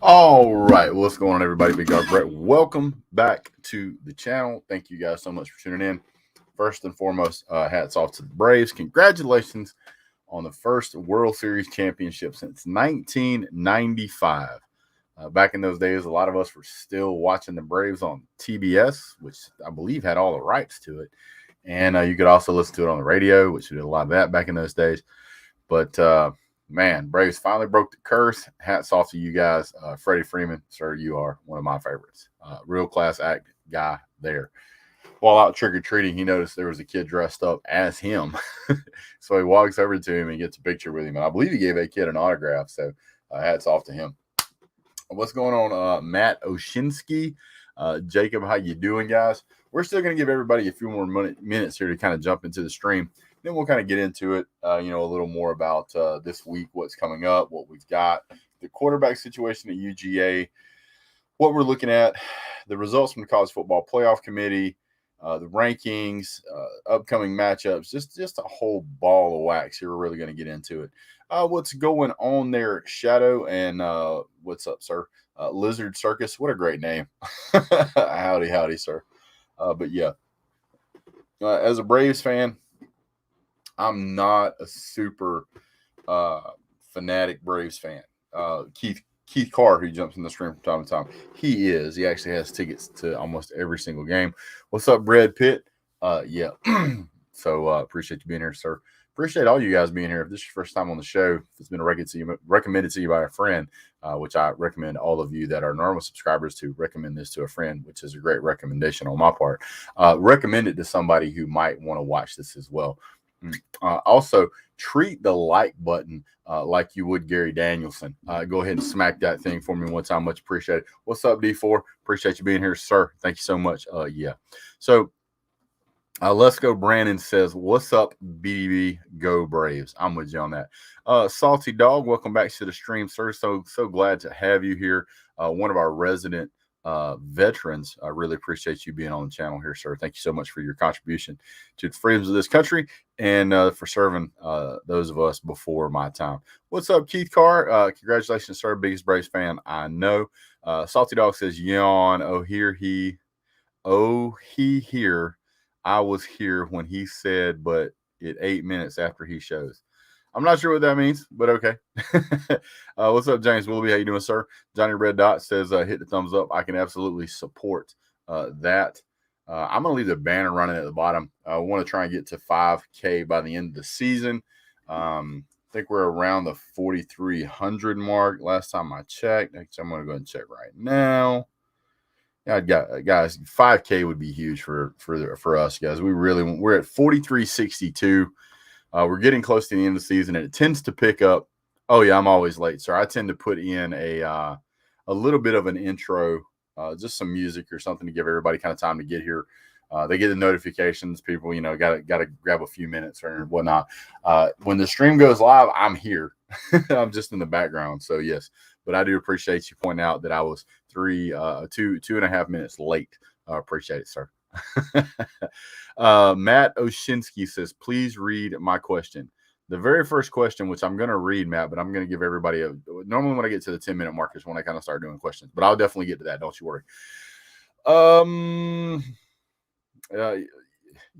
All right, what's going on, everybody? Big Dog Brett. Welcome back to the channel. Thank you guys so much for tuning in. First and foremost, hats off to the Braves. Congratulations on the first World Series championship since 1995. Back in those days, a lot of us were still watching the Braves on TBS, which I believe had all the rights to it. And you could also listen to it on the radio, which we did a lot of that back in those days. But man, Braves finally broke the curse. Hats off to you guys. Freddie Freeman, sir, you are one of my favorites. Real class act guy there. While out trick-or-treating, he noticed there was a kid dressed up as him. So he walks over to him and gets a picture with him. And I believe he gave that kid an autograph. So hats off to him. What's going on, Matt Oshinsky? Jacob, how you doing, guys? We're still going to give everybody a few more minutes here to kind of jump into the stream. Then we'll kind of get into it, a little more about this week, what's coming up, what we've got, the quarterback situation at UGA, what we're looking at, the results from the College Football Playoff Committee, the rankings, upcoming matchups, just a whole ball of wax here. We're really going to get into it. What's going on there, Shadow, and what's up, sir? Lizard Circus, what a great name. Howdy, sir. But yeah, as a Braves fan, I'm not a super fanatic Braves fan. Keith Carr, who jumps in the stream from time to time, he is. He actually has tickets to almost every single game. What's up, Brad Pitt? Yeah. So appreciate you being here, sir. Appreciate all you guys being here. If this is your first time on the show, if it's been recommended to you by a friend, which I recommend all of you that are normal subscribers to recommend this to a friend, which is a great recommendation on my part. Recommend it to somebody who might want to watch this as well. Also, treat the like button like you would Gary Danielson. Go ahead and smack that thing for me one time. Much appreciated. What's up, D4? Appreciate you being here, sir. Thank you so much. Yeah. So let's go. Brandon says, what's up, BDB? Go Braves. I'm with you on that. Salty Dog, welcome back to the stream, sir. So glad to have you here. One of our resident veterans. I really appreciate you being on the channel here, sir. Thank you so much for your contribution to the freedoms of this country and for serving those of us before my time. What's up, Keith Carr? Congratulations, sir. Biggest Braves fan I know. Salty Dog says, yawn. He here. I was here when he said, but it 8 minutes after he shows. I'm not sure what that means, but okay. What's up, James Willoughby? How you doing, sir? Johnny Red Dot says, hit the thumbs up. I can absolutely support that. I'm going to leave the banner running at the bottom. I want to try and get to 5K by the end of the season. I think we're around the 4,300 mark last time I checked. Actually, I'm going to go ahead and check right now. Yeah, guys, 5K would be huge for us, guys. We're at 4,362. We're getting close to the end of the season, and it tends to pick up. Oh yeah, I'm always late, sir. I tend to put in a little bit of an intro, just some music or something to give everybody kind of time to get here. They get the notifications. People, got to grab a few minutes or whatnot. When the stream goes live, I'm here. I'm just in the background. So yes, but I do appreciate you pointing out that I was 2.5 minutes late. Appreciate it, sir. Matt Oshinsky says, please read my question. The very first question, which I'm going to read, Matt, but I'm going to give everybody normally when I get to the 10-minute mark is when I kind of start doing questions, but I'll definitely get to that. Don't you worry.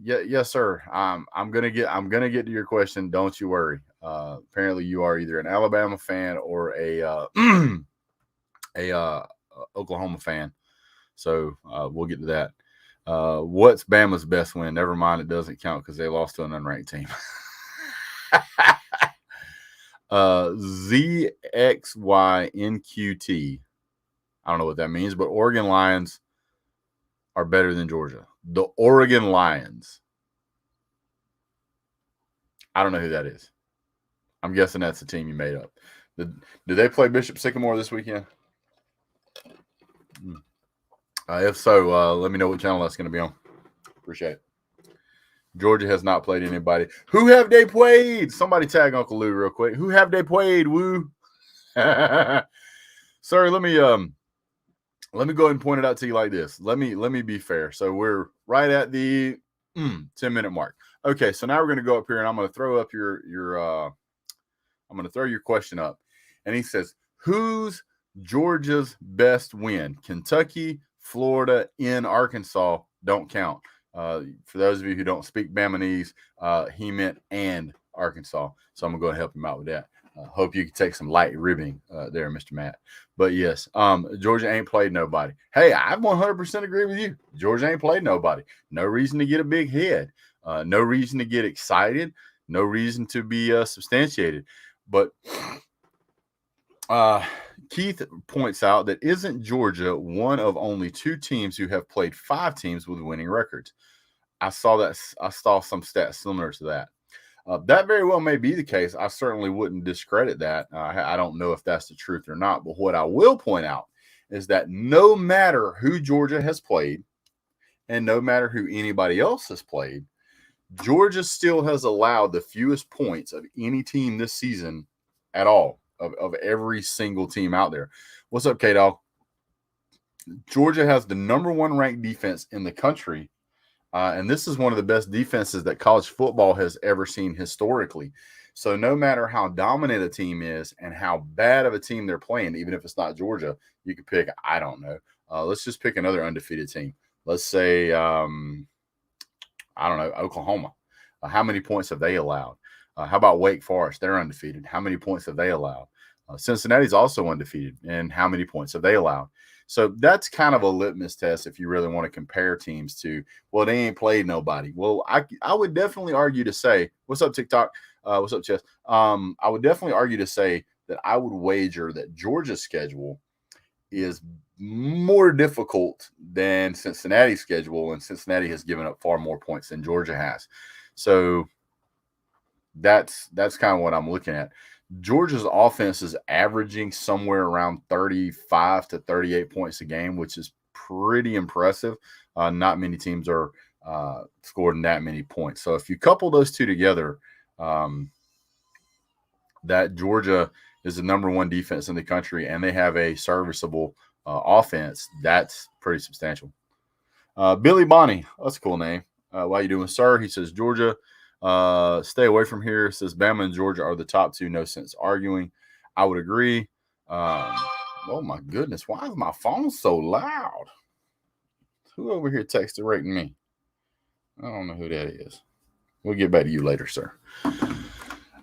Yes, sir. I'm going to get to your question. Don't you worry. Apparently you are either an Alabama fan or a Oklahoma fan. So, we'll get to that. What's Bama's best win? Never mind, it doesn't count because they lost to an unranked team. ZXYNQT. I don't know what that means, but Oregon Lions are better than Georgia. The Oregon Lions. I don't know who that is. I'm guessing that's the team you made up. Do they play Bishop Sycamore this weekend? If so, let me know what channel that's going to be on. Appreciate it. Georgia has not played anybody. Who have they played? Somebody tag Uncle Lou real quick. Who have they played? Woo. Sir, let me go ahead and point it out to you like this. Let me be fair. So we're right at the 10-minute mark. Okay, so now we're going to go up here and I'm going to throw up your question up. And he says, who's Georgia's best win? Kentucky, Florida, in Arkansas don't count. For those of you who don't speak Bamanese, he meant and Arkansas. So I'm going to go ahead and help him out with that. Hope you can take some light ribbing there, Mr. Matt. But yes, Georgia ain't played nobody. Hey, I 100% agree with you. Georgia ain't played nobody. No reason to get a big head. No reason to get excited. No reason to be substantiated. But Keith points out that isn't Georgia one of only 2 teams who have played 5 teams with winning records? I saw some stats similar to that. That very well may be the case. I certainly wouldn't discredit that. I don't know if that's the truth or not. But what I will point out is that no matter who Georgia has played and no matter who anybody else has played, Georgia still has allowed the fewest points of any team this season at all, of every single team out there. What's up, K-Dog? Georgia has the number 1 ranked defense in the country. And this is one of the best defenses that college football has ever seen historically. So no matter how dominant a team is and how bad of a team they're playing, even if it's not Georgia, you could pick, I don't know. Let's just pick another undefeated team. Let's say, I don't know, Oklahoma. How many points have they allowed? How about Wake Forest? They're undefeated. How many points have they allowed? Cincinnati's also undefeated. And how many points have they allowed? So that's kind of a litmus test if you really want to compare teams to, well, they ain't played nobody. Well, I would definitely argue to say, what's up, TikTok? What's up, Chess? I would definitely argue to say that I would wager that Georgia's schedule is more difficult than Cincinnati's schedule, and Cincinnati has given up far more points than Georgia has. So that's kind of what I'm looking at. Georgia's offense is averaging somewhere around 35 to 38 points a game, which is pretty impressive. Not many teams are scoring that many points. So if you couple those two together, that Georgia is the number 1 defense in the country and they have a serviceable offense, that's pretty substantial. Billy Bonnie, that's a cool name. How you doing, sir? He says, Georgia, stay away from here. Says Bama and Georgia are the top 2. No sense arguing. I would agree. Oh my goodness, why is my phone so loud? Who over here texted rating me? I don't know who that is. We'll get back to you later, sir.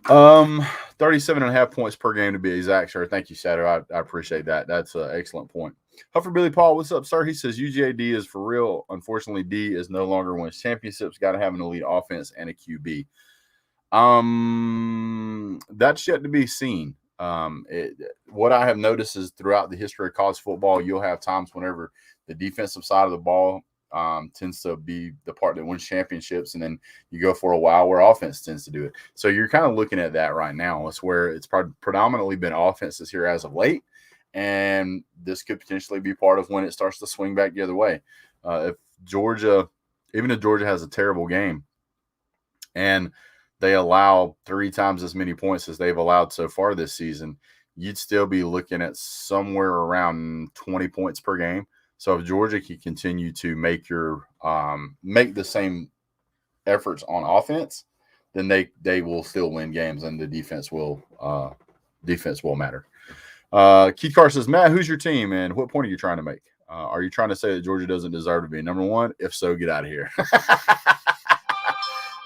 37.5 points per game to be exact, sir. Thank you, Sato. I appreciate that. That's an excellent point. Huffer Billy Paul, what's up, sir? He says UGA-D is for real. Unfortunately, D is no longer wins championships. Got to have an elite offense and a QB. That's yet to be seen. What I have noticed is throughout the history of college football, you'll have times whenever the defensive side of the ball tends to be the part that wins championships, and then you go for a while where offense tends to do it. So you're kind of looking at that right now. It's where it's predominantly been offenses here as of late, and this could potentially be part of when it starts to swing back the other way. If Georgia has a terrible game and they allow 3 times as many points as they've allowed so far this season, you'd still be looking at somewhere around 20 points per game. So if Georgia can continue to make the same efforts on offense, then they will still win games, and the defense will matter. Keith Carr says, Matt, who's your team, and what point are you trying to make? Are you trying to say that Georgia doesn't deserve to be number 1? If so, get out of here.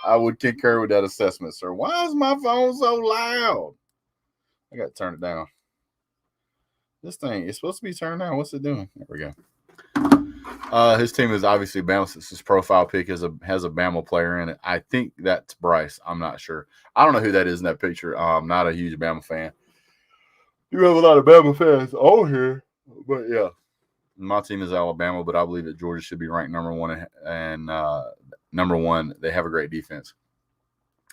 I would concur with that assessment, sir. Why is my phone so loud? I got to turn it down. This thing is supposed to be turned down. What's it doing? There we go. His team is obviously Bama since his profile pic has a Bama player in it. I think that's Bryce. I'm not sure. I don't know who that is in that picture. I'm not a huge Bama fan. You have a lot of Bama fans on here, but yeah, my team is Alabama, but I believe that Georgia should be ranked number one. And number one, they have a great defense.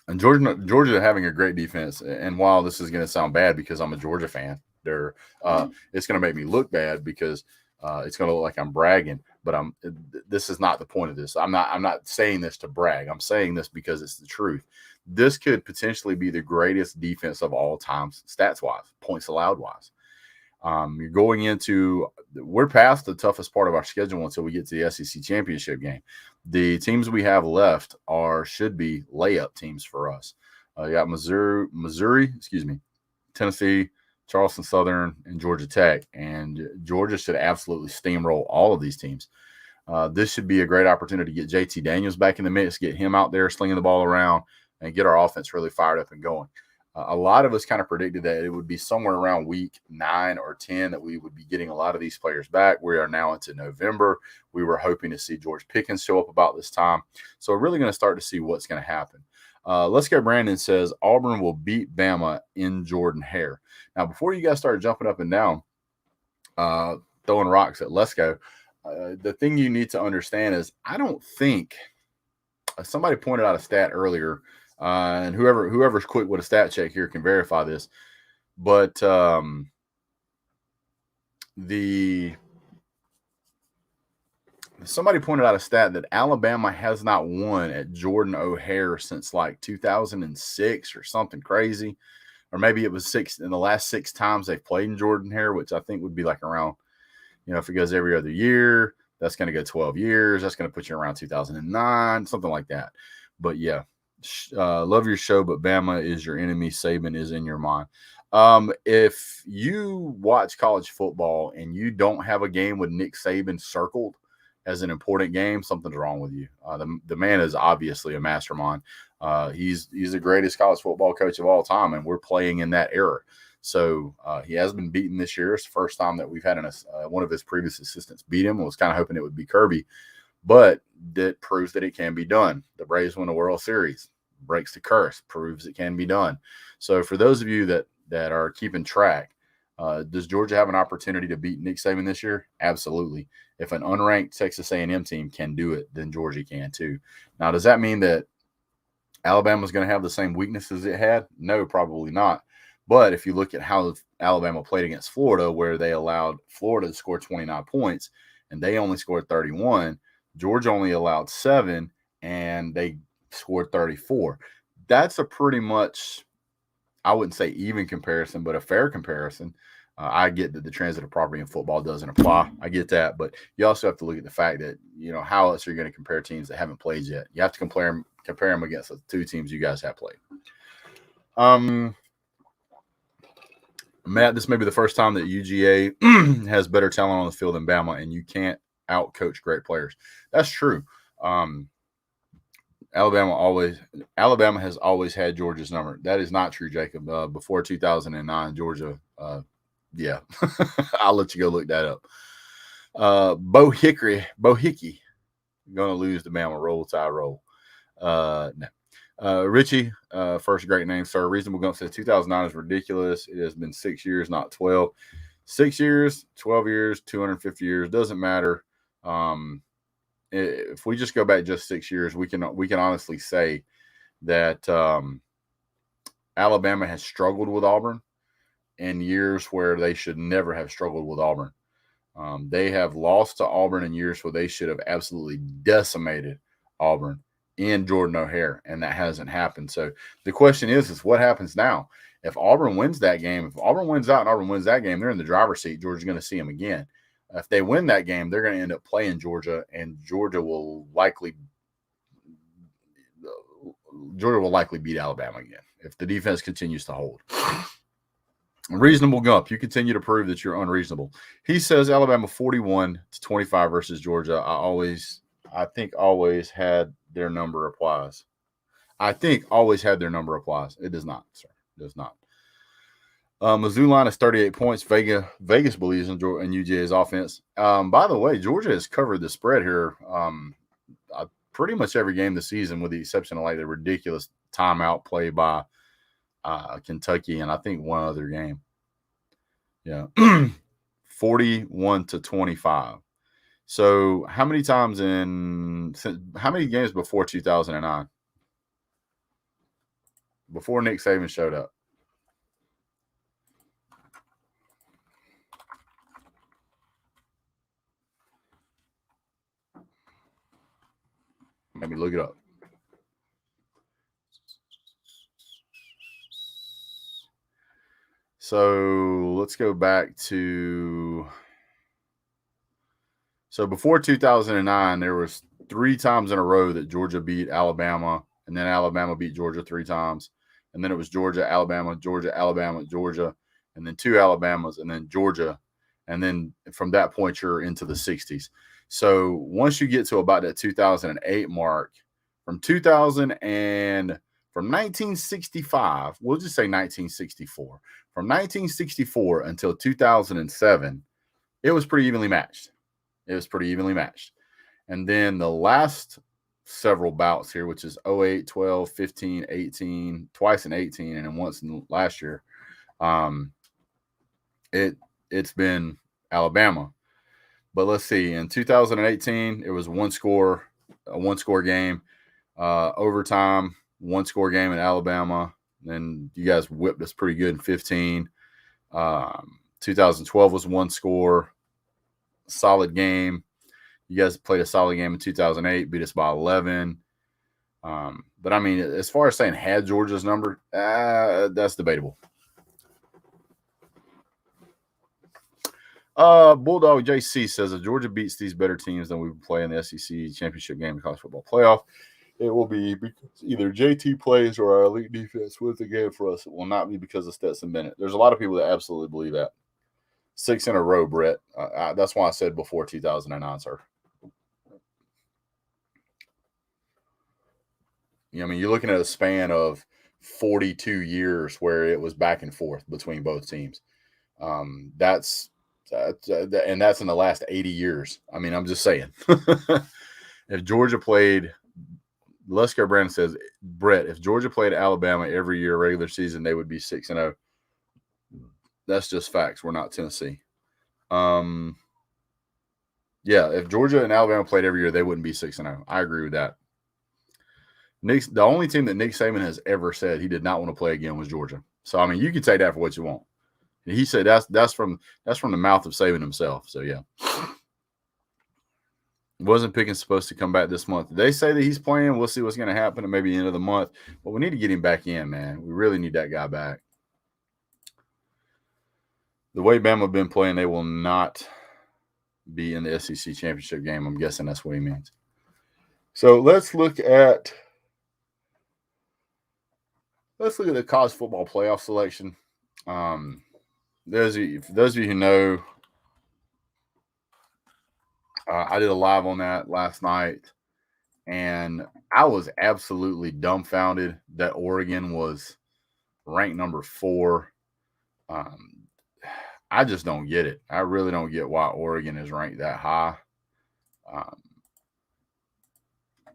And Georgia having a great defense. And while this is going to sound bad because I'm a Georgia fan, it's going to make me look bad because it's going to look like I'm bragging. But this is not the point of this. I'm not saying this to brag. I'm saying this because it's the truth. This could potentially be the greatest defense of all time, stats wise, points allowed wise. You're going into, we're past the toughest part of our schedule until we get to the SEC championship game. The teams we have left should be layup teams for us. You got Missouri, Tennessee, Charleston Southern, and Georgia Tech. And Georgia should absolutely steamroll all of these teams. This should be a great opportunity to get JT Daniels back in the mix, get him out there slinging the ball around, and get our offense really fired up and going. A lot of us kind of predicted that it would be somewhere around week 9 or 10 that we would be getting a lot of these players back. We are now into November. We were hoping to see George Pickens show up about this time. So we're really going to start to see what's going to happen. Let's Go Brandon says Auburn will beat Bama in Jordan-Hare. Now, before you guys start jumping up and down, throwing rocks at Let's Go, the thing you need to understand is I don't think somebody pointed out a stat earlier, and whoever's quick with a stat check here can verify this. But somebody pointed out a stat that Alabama has not won at Jordan-O'Hare since like 2006 or something crazy, or maybe it was in the last 6 times they've played in Jordan-Hare, which I think would be like around, if it goes every other year, that's going to go 12 years. That's going to put you around 2009, something like that. But yeah. Love your show, but Bama is your enemy. Saban is in your mind. If you watch college football and you don't have a game with Nick Saban circled as an important game, something's wrong with you. The man is obviously a mastermind. He's the greatest college football coach of all time, and we're playing in that era. So he has been beaten this year. It's the first time that we've had one of his previous assistants beat him. I was kind of hoping it would be Kirby. But that proves that it can be done. The Braves win the World Series, breaks the curse, proves it can be done. So for those of you that are keeping track, does Georgia have an opportunity to beat Nick Saban this year? Absolutely. If an unranked Texas A&M team can do it, then Georgia can too. Now, does that mean that Alabama's going to have the same weaknesses it had? No, probably not. But if you look at how Alabama played against Florida, where they allowed Florida to score 29 points and they only scored 31, Georgia only allowed 7, and they scored 34. That's a pretty much, I wouldn't say even comparison, but a fair comparison. I get that the transitive property in football doesn't apply. I get that. But you also have to look at the fact that, how else are you going to compare teams that haven't played yet? You have to compare them against the 2 teams you guys have played. Matt, this may be the first time that UGA has better talent on the field than Bama, and you can't out-coach great players. That's true. Alabama has always had Georgia's number. That is not true, Jacob. Before 2009, Georgia, yeah. I'll let you go look that up. Bo Hickey, going to lose the Bama. Roll Tide roll. No. Richie, first great name, sir. Reasonable Gump says 2009 is ridiculous. It has been 6 years, not 12. 6 years, 12 years, 250 years, doesn't matter. If we just go back just 6 years, we can honestly say that Alabama has struggled with Auburn in years where they should never have struggled with Auburn. They have lost to Auburn in years where they should have absolutely decimated Auburn in Jordan-O'Hare, and that hasn't happened. So the question is what happens now? If Auburn wins that game, if Auburn wins out and Auburn wins that game, they're in the driver's seat. Georgia's going to see them again. If they win that game, they're going to end up playing Georgia, and Georgia will likely beat Alabama again if the defense continues to hold. Reasonable Gump, you continue to prove that you're unreasonable. He says Alabama 41-25 versus Georgia. I think always had their number applies. I think always had their number applies. It does not, sir. It does not. Mizzou line is 38 points. Vegas believes in UGA's offense. By the way, Georgia has covered the spread here pretty much every game this season, with the exception of like the ridiculous timeout play by Kentucky and I think one other game. Yeah, 41-25. So how many games before 2009? Before Nick Saban showed up? Let me look it up. So let's go back to. So before 2009, there was 3 times in a row that Georgia beat Alabama, and then Alabama beat Georgia 3 times, and then it was Georgia, Alabama, Georgia, Alabama, Georgia, and then 2 Alabamas, and then Georgia, and then from that point you're into the 60s. So once you get to about that 2008 mark, from 1965, we'll just say 1964. From 1964 until 2007, it was pretty evenly matched. And then the last several bouts here, which is 08, 12, 15, 18, twice in 18, and then once in last year, it's been Alabama. But let's see. In 2018, it was a one-score game, overtime, one-score game in Alabama. Then you guys whipped us pretty good in 15. 2012 was one score, solid game. You guys played a solid game in 2008, beat us by 11. But, I mean, as far as saying had Georgia's number, that's debatable. Bulldog JC says if Georgia beats these better teams than we play in the SEC championship game in college football playoff, it will be because either JT plays or our elite defense wins the game for us. It will not be because of Stetson Bennett. There's a lot of people that absolutely believe that. 6 in a row, Brett. That's why I said before 2009, sir. I mean, you're looking at a span of 42 years where it was back and forth between both teams. That's in the last 80 years. I mean, I'm just saying. If Georgia played, Lesko Brandon says, Brett, if Georgia played Alabama every year regular season, they would be 6-0. That's just facts. We're not Tennessee. Yeah, if Georgia and Alabama played every year, they wouldn't be 6-0. I agree with that. The only team that Nick Saban has ever said he did not want to play again was Georgia. So I mean, you can take that for what you want. He said that's from the mouth of Saban himself. So yeah, wasn't Pickens supposed to come back this month? They say that he's playing. We'll see what's going to happen at maybe the end of the month. But we need to get him back in, man. We really need that guy back. The way Bama been playing, they will not be in the SEC championship game. I'm guessing that's what he means. So let's look at the college football playoff selection. For those of you who know, I did a live on that last night, and I was absolutely dumbfounded that Oregon was ranked number 4. I just don't get it. I really don't get why Oregon is ranked that high.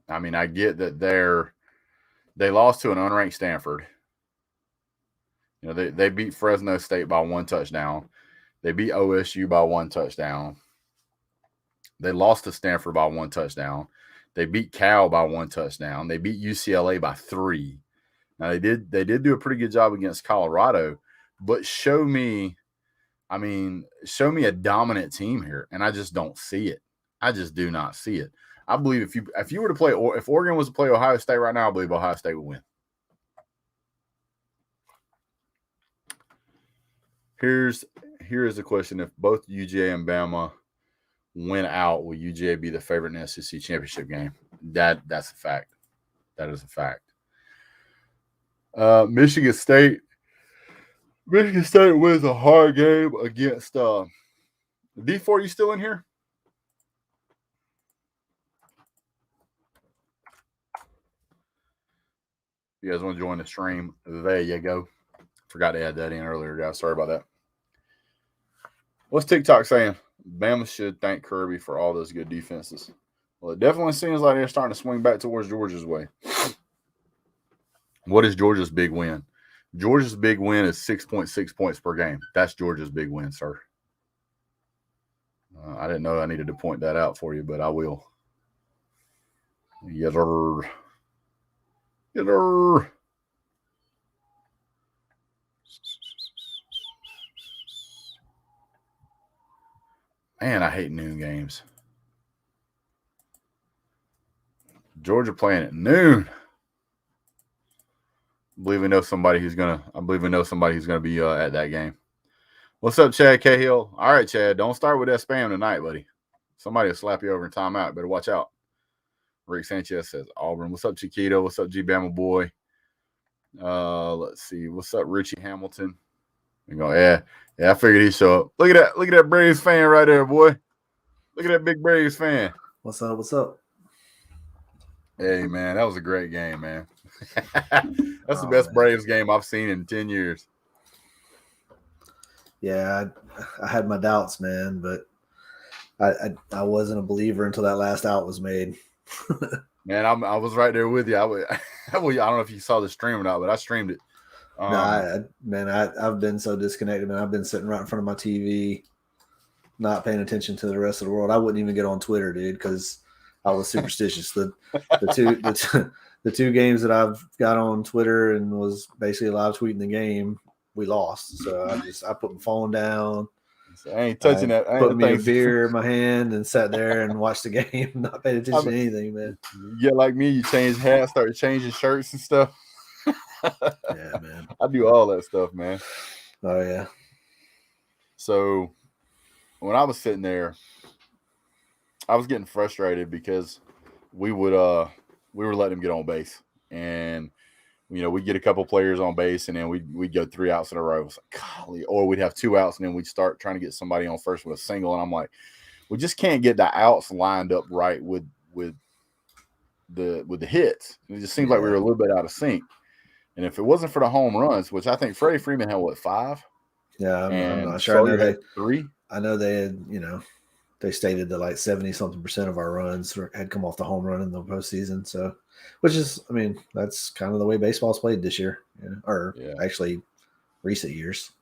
I mean, I get that they lost to an unranked Stanford. You know, they beat Fresno State by 1 touchdown. They beat OSU by 1 touchdown. They lost to Stanford by 1 touchdown. They beat Cal by 1 touchdown. They beat UCLA by 3. Now they did do a pretty good job against Colorado, but show me a dominant team here, and I just don't see it. I just do not see it. I believe if you were to play, or if Oregon was to play Ohio State right now, I believe Ohio State would win. Here's the question: if both UGA and Bama win out, will UGA be the favorite in the SEC championship game? That's a fact. That is a fact. Michigan State wins a hard game against D4. You still in here? You guys want to join the stream? There you go. Forgot to add that in earlier, guys. Sorry about that. What's TikTok saying? Bama should thank Kirby for all those good defenses. Well, it definitely seems like they're starting to swing back towards Georgia's way. What is Georgia's big win? Georgia's big win is 6.6 points per game. That's Georgia's big win, sir. I didn't know I needed to point that out for you, but I will. Yes, sir. Yes, sir. Man, I hate noon games. Georgia playing at noon. I believe we know somebody who's gonna be at that game. What's up, Chad Cahill? All right, Chad, don't start with that spam tonight, buddy. Somebody will slap you over in timeout. Better watch out. Rick Sanchez says Auburn. What's up, Chiquito? What's up, G Bama boy? Let's see. What's up, Richie Hamilton? You go, yeah. I figured he'd show up. Look at that Braves fan right there, boy. Look at that big Braves fan. What's up? Hey, man, that was a great game, man. That's the best Braves game I've seen in 10 years. Yeah, I had my doubts, man, but I wasn't a believer until that last out was made. Man, I was right there with you. I don't know if you saw the stream or not, but I streamed it. I've been so disconnected, man. I've been sitting right in front of my TV, not paying attention to the rest of the world. I wouldn't even get on Twitter, dude, because I was superstitious. The two games that I've got on Twitter and was basically live tweeting the game, we lost. So I put my phone down. So I ain't touching that. Put me a beer in my hand and sat there and watched the game, not paying attention to anything, man. Yeah, like me, you change hats, start changing shirts and stuff. Yeah, man. I do all that stuff, man. Oh, yeah. So when I was sitting there, I was getting frustrated because we were letting him get on base. And, we'd get a couple players on base, and then we'd go 3 outs in a row. It was like, golly. Or we'd have 2 outs, and then we'd start trying to get somebody on first with a single. And I'm like, we just can't get the outs lined up right with the hits. It just seems like we were a little bit out of sync. And if it wasn't for the home runs, which I think Freddie Freeman had, 5? Yeah, I'm not sure. I know they 3. I know they had, they stated that like 70-something% of our runs had come off the home run in the postseason. So, which is, that's kind of the way baseball's played this year, actually recent years.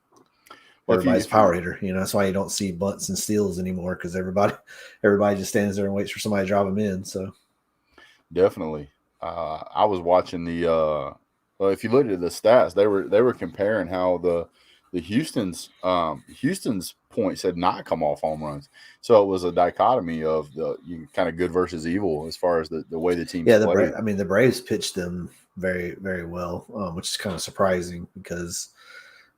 Well, everybody's power hitter, that's why you don't see bunts and steals anymore, because everybody just stands there and waits for somebody to drop them in. So, definitely, I was watching the. Well, if you look at the stats, they were comparing how the Houston's points had not come off home runs. So it was a dichotomy of the kind of good versus evil as far as the way the team played. The Braves pitched them very, very well, which is kind of surprising because,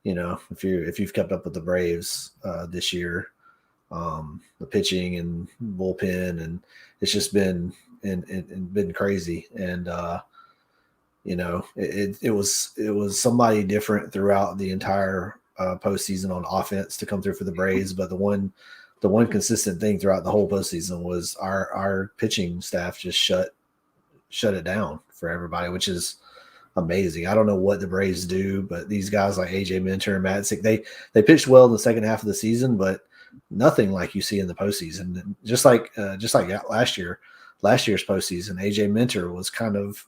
if you've kept up with the Braves this year, the pitching and bullpen, and it's just been crazy. And it was somebody different throughout the entire postseason on offense to come through for the Braves. But the one consistent thing throughout the whole postseason was our pitching staff just shut it down for everybody, which is amazing. I don't know what the Braves do, but these guys like AJ Minter and Matzik, they pitched well in the second half of the season, but nothing like you see in the postseason. Just like last year's postseason, AJ Minter was kind of,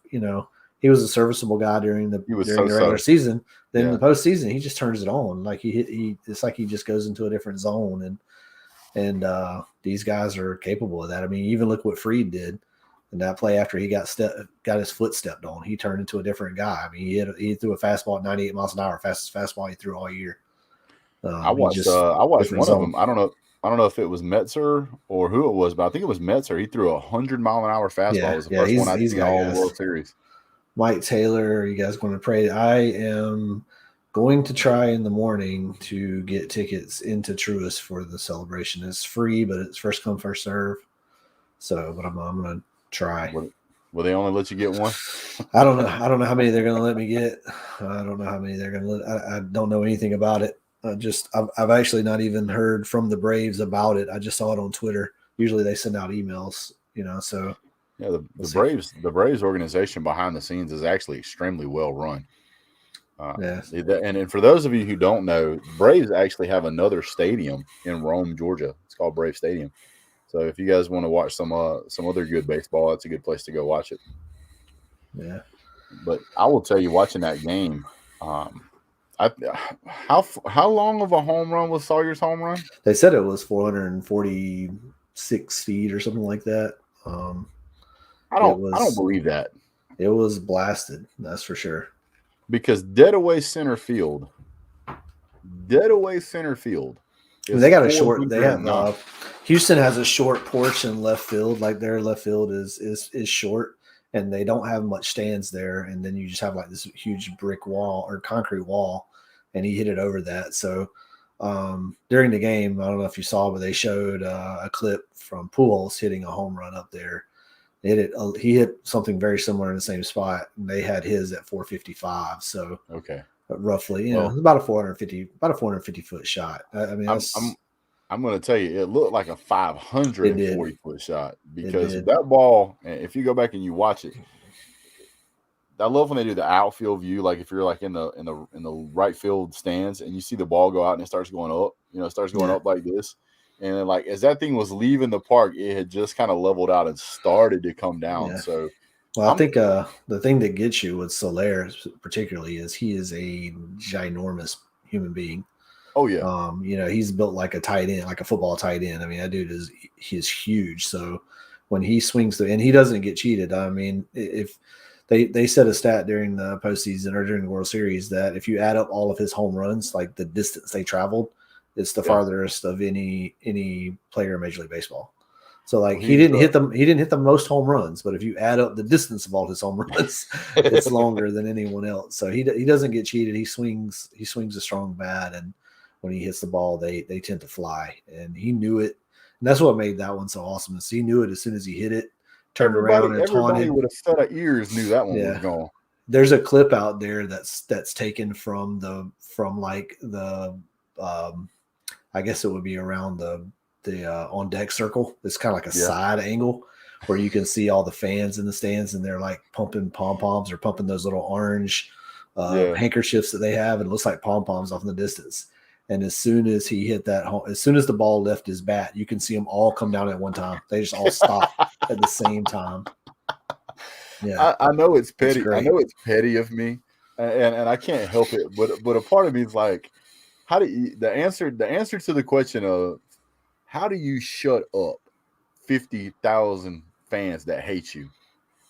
he was a serviceable guy during the regular season. Then in the postseason, he just turns it on. Like it's like he just goes into a different zone. And these guys are capable of that. Even look what Freed did in that play after he got his foot stepped on. He turned into a different guy. He threw a fastball at 98 miles an hour, fastest fastball he threw all year. I watched one of them. I don't know if it was Metzer or who it was, but I think it was Metzer. He threw 100-mile-an-hour fastball. It was the first one I've seen all World Series. Mike Taylor, you guys going to pray? I am going to try in the morning to get tickets into Truist for the celebration. It's free, but it's first come, first serve. So, but I'm going to try. Will they only let you get one? I don't know. I don't know how many they're going to let me get. I don't know how many they're going to let. I don't know anything about it. I've actually not even heard from the Braves about it. I just saw it on Twitter. Usually they send out emails, so. Yeah, the Braves organization behind the scenes is actually extremely well run. Yes. And for those of you who don't know, Braves actually have another stadium in Rome, Georgia. It's called Brave Stadium. So if you guys want to watch some other good baseball, that's a good place to go watch it. Yeah. But I will tell you, watching that game, I how long of a home run was Sawyer's home run? They said it was 446 feet or something like that. I don't believe that. It was blasted. That's for sure. Because dead away center field. They got a short. They have Houston has a short porch in left field. Like their left field is short, and they don't have much stands there. And then you just have like this huge brick wall or concrete wall, and he hit it over that. So during the game, I don't know if you saw, but they showed a clip from Pujols hitting a home run up there. He hit something very similar in the same spot, and they had his at 455. So okay. Roughly, about a 450 foot shot. I mean, I'm going to tell you, it looked like a 540 foot shot because that ball. If you go back and you watch it, I love when they do the outfield view. Like if you're like in the right field stands and you see the ball go out and it starts going up, it starts going up like this, and then like as that thing was leaving the park, it had just kind of leveled out and started to come down. Yeah. So. Well, I think the thing that gets you with Soler particularly is he is a ginormous human being. Oh yeah. He's built like a tight end, like a football tight end. I mean, that dude he's huge. So when he swings and he doesn't get cheated. I mean, if they set a stat during the postseason or during the World Series that if you add up all of his home runs, like the distance they traveled, it's the farthest of any player in Major League Baseball. So like he didn't hit the most home runs, but if you add up the distance of all his home runs, it's longer than anyone else. So he doesn't get cheated. He swings a strong bat, and when he hits the ball, they tend to fly. And he knew it, and that's what made that one so awesome. Is he knew it as soon as he hit it, turned around and taunted. Everybody with a set of ears knew that one was gone. There's a clip out there that's taken from I guess it would be around the on deck circle. It's kind of like a side angle where you can see all the fans in the stands and they're like pumping pom-poms or pumping those little orange handkerchiefs that they have, and it looks like pom-poms off in the distance. And as soon as he hit as soon as the ball left his bat, you can see them all come down at one time. They just all stop at the same time. Yeah, I know it's petty. I know it's petty of me, and I can't help it. But a part of me is like, how do you, the answer to the question of how do you shut up 50,000 fans that hate you?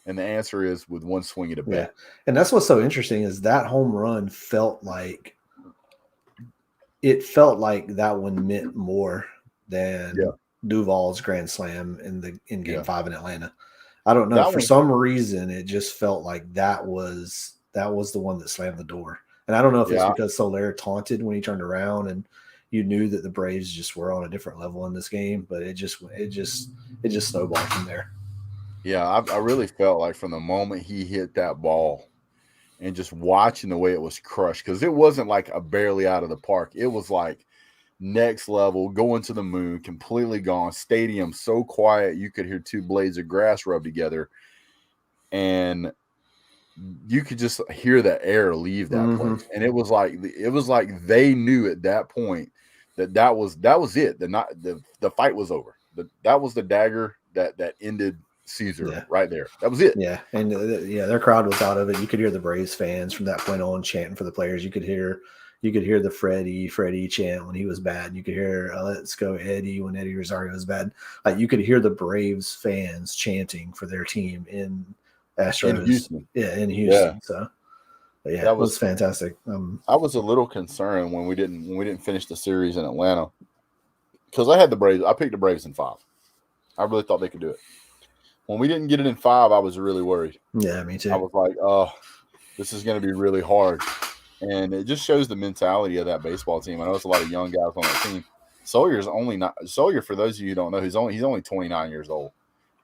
And the answer is with one swing of the bat. Yeah. And that's what's so interesting is that home run felt like that one meant more than Duvall's grand slam in Game 5 in Atlanta. I don't know. For some reason, it just felt like that was the one that slammed the door. And I don't know if it's because Soler taunted when he turned around and you knew that the Braves just were on a different level in this game, but it just snowballed from there. Yeah, I really felt like from the moment he hit that ball and just watching the way it was crushed, because it wasn't like a barely out of the park. It was like next level, going to the moon, completely gone. Stadium so quiet you could hear two blades of grass rub together, and you could just hear the air leave that place. And it was like they knew at that point that was it. The fight was over. That was the dagger that ended Caesar right there. That was it. Yeah, and their crowd was out of it. You could hear the Braves fans from that point on chanting for the players. You could hear the Freddie chant when he was bad. You could hear "Let's go Eddie" when Eddie Rosario was bad. Like you could hear the Braves fans chanting for their team in Astros. In Houston. Yeah, in Houston. Yeah. So that was fantastic. I was a little concerned when we didn't finish the series in Atlanta, because I had the Braves. I picked the Braves in 5. I really thought they could do it. When we didn't get it in 5, I was really worried. Yeah, me too. I was like, oh, this is going to be really hard. And it just shows the mentality of that baseball team. I know it's a lot of young guys on that team. Sawyer, for those of you who don't know, he's only 29 years old.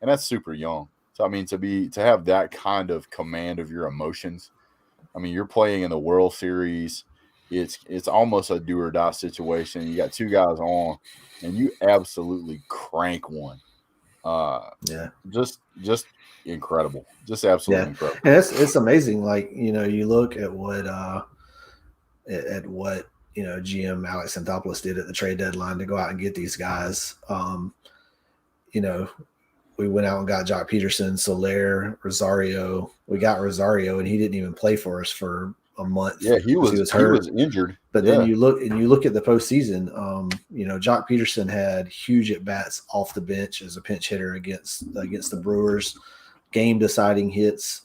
And that's super young. So I mean, to have that kind of command of your emotions. I mean, you're playing in the World Series. It's almost a do or die situation. You got 2 guys on, and you absolutely crank one. Just incredible. Just absolutely incredible. And it's amazing. Like, you look at what at what GM Alex Anthopoulos did at the trade deadline to go out and get these guys. We went out and got Jock Peterson, Soler, Rosario. We got Rosario, and he didn't even play for us for a month. Yeah, he was hurt. He was injured. But then you look at the postseason. Jock Peterson had huge at bats off the bench as a pinch hitter against the Brewers, game deciding hits.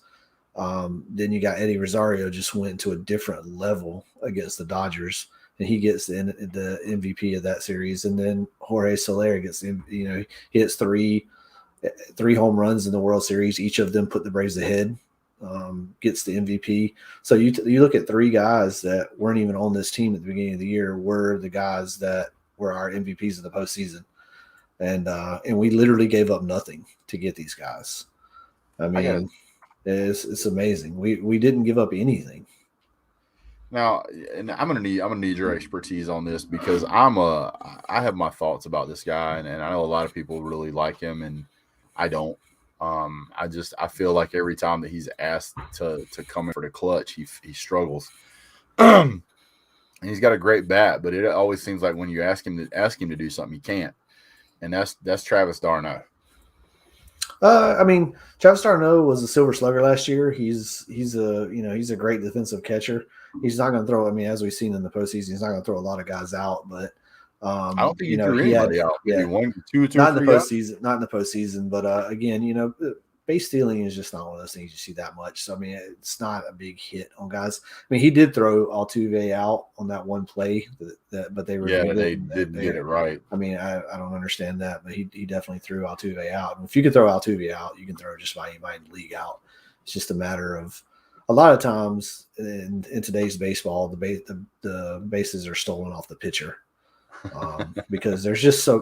Then you got Eddie Rosario, just went to a different level against the Dodgers, and he gets the MVP of that series. And then Jorge Soler gets he hits three home runs in the World Series. Each of them put the Braves ahead. Gets the MVP. So you look at three guys that weren't even on this team at the beginning of the year were the guys that were our MVPs of the postseason, and we literally gave up nothing to get these guys. I mean, it's amazing. We didn't give up anything. Now, and I'm gonna need your expertise on this because I have my thoughts about this guy, and I know a lot of people really like him, and I don't. I feel like every time that he's asked to come in for the clutch, he struggles. And he's got a great bat, but it always seems like when you ask him to do something, he can't. And that's Travis d'Arnaud. Travis d'Arnaud was a Silver Slugger last year. He's a great defensive catcher. He's not going to throw. As we've seen in the postseason, he's not going to throw a lot of guys out. But I don't think he threw anybody out. Maybe one, two, not in the postseason. Not in the postseason. But again, base stealing is just not one of those things you see that much. So it's not a big hit on guys. He did throw Altuve out on that one play, but they were they didn't get it right. I don't understand that, but he definitely threw Altuve out. And if you can throw Altuve out, you can throw just about anybody in the league out. It's just a matter of a lot of times in today's baseball, the bases are stolen off the pitcher. Because there's just so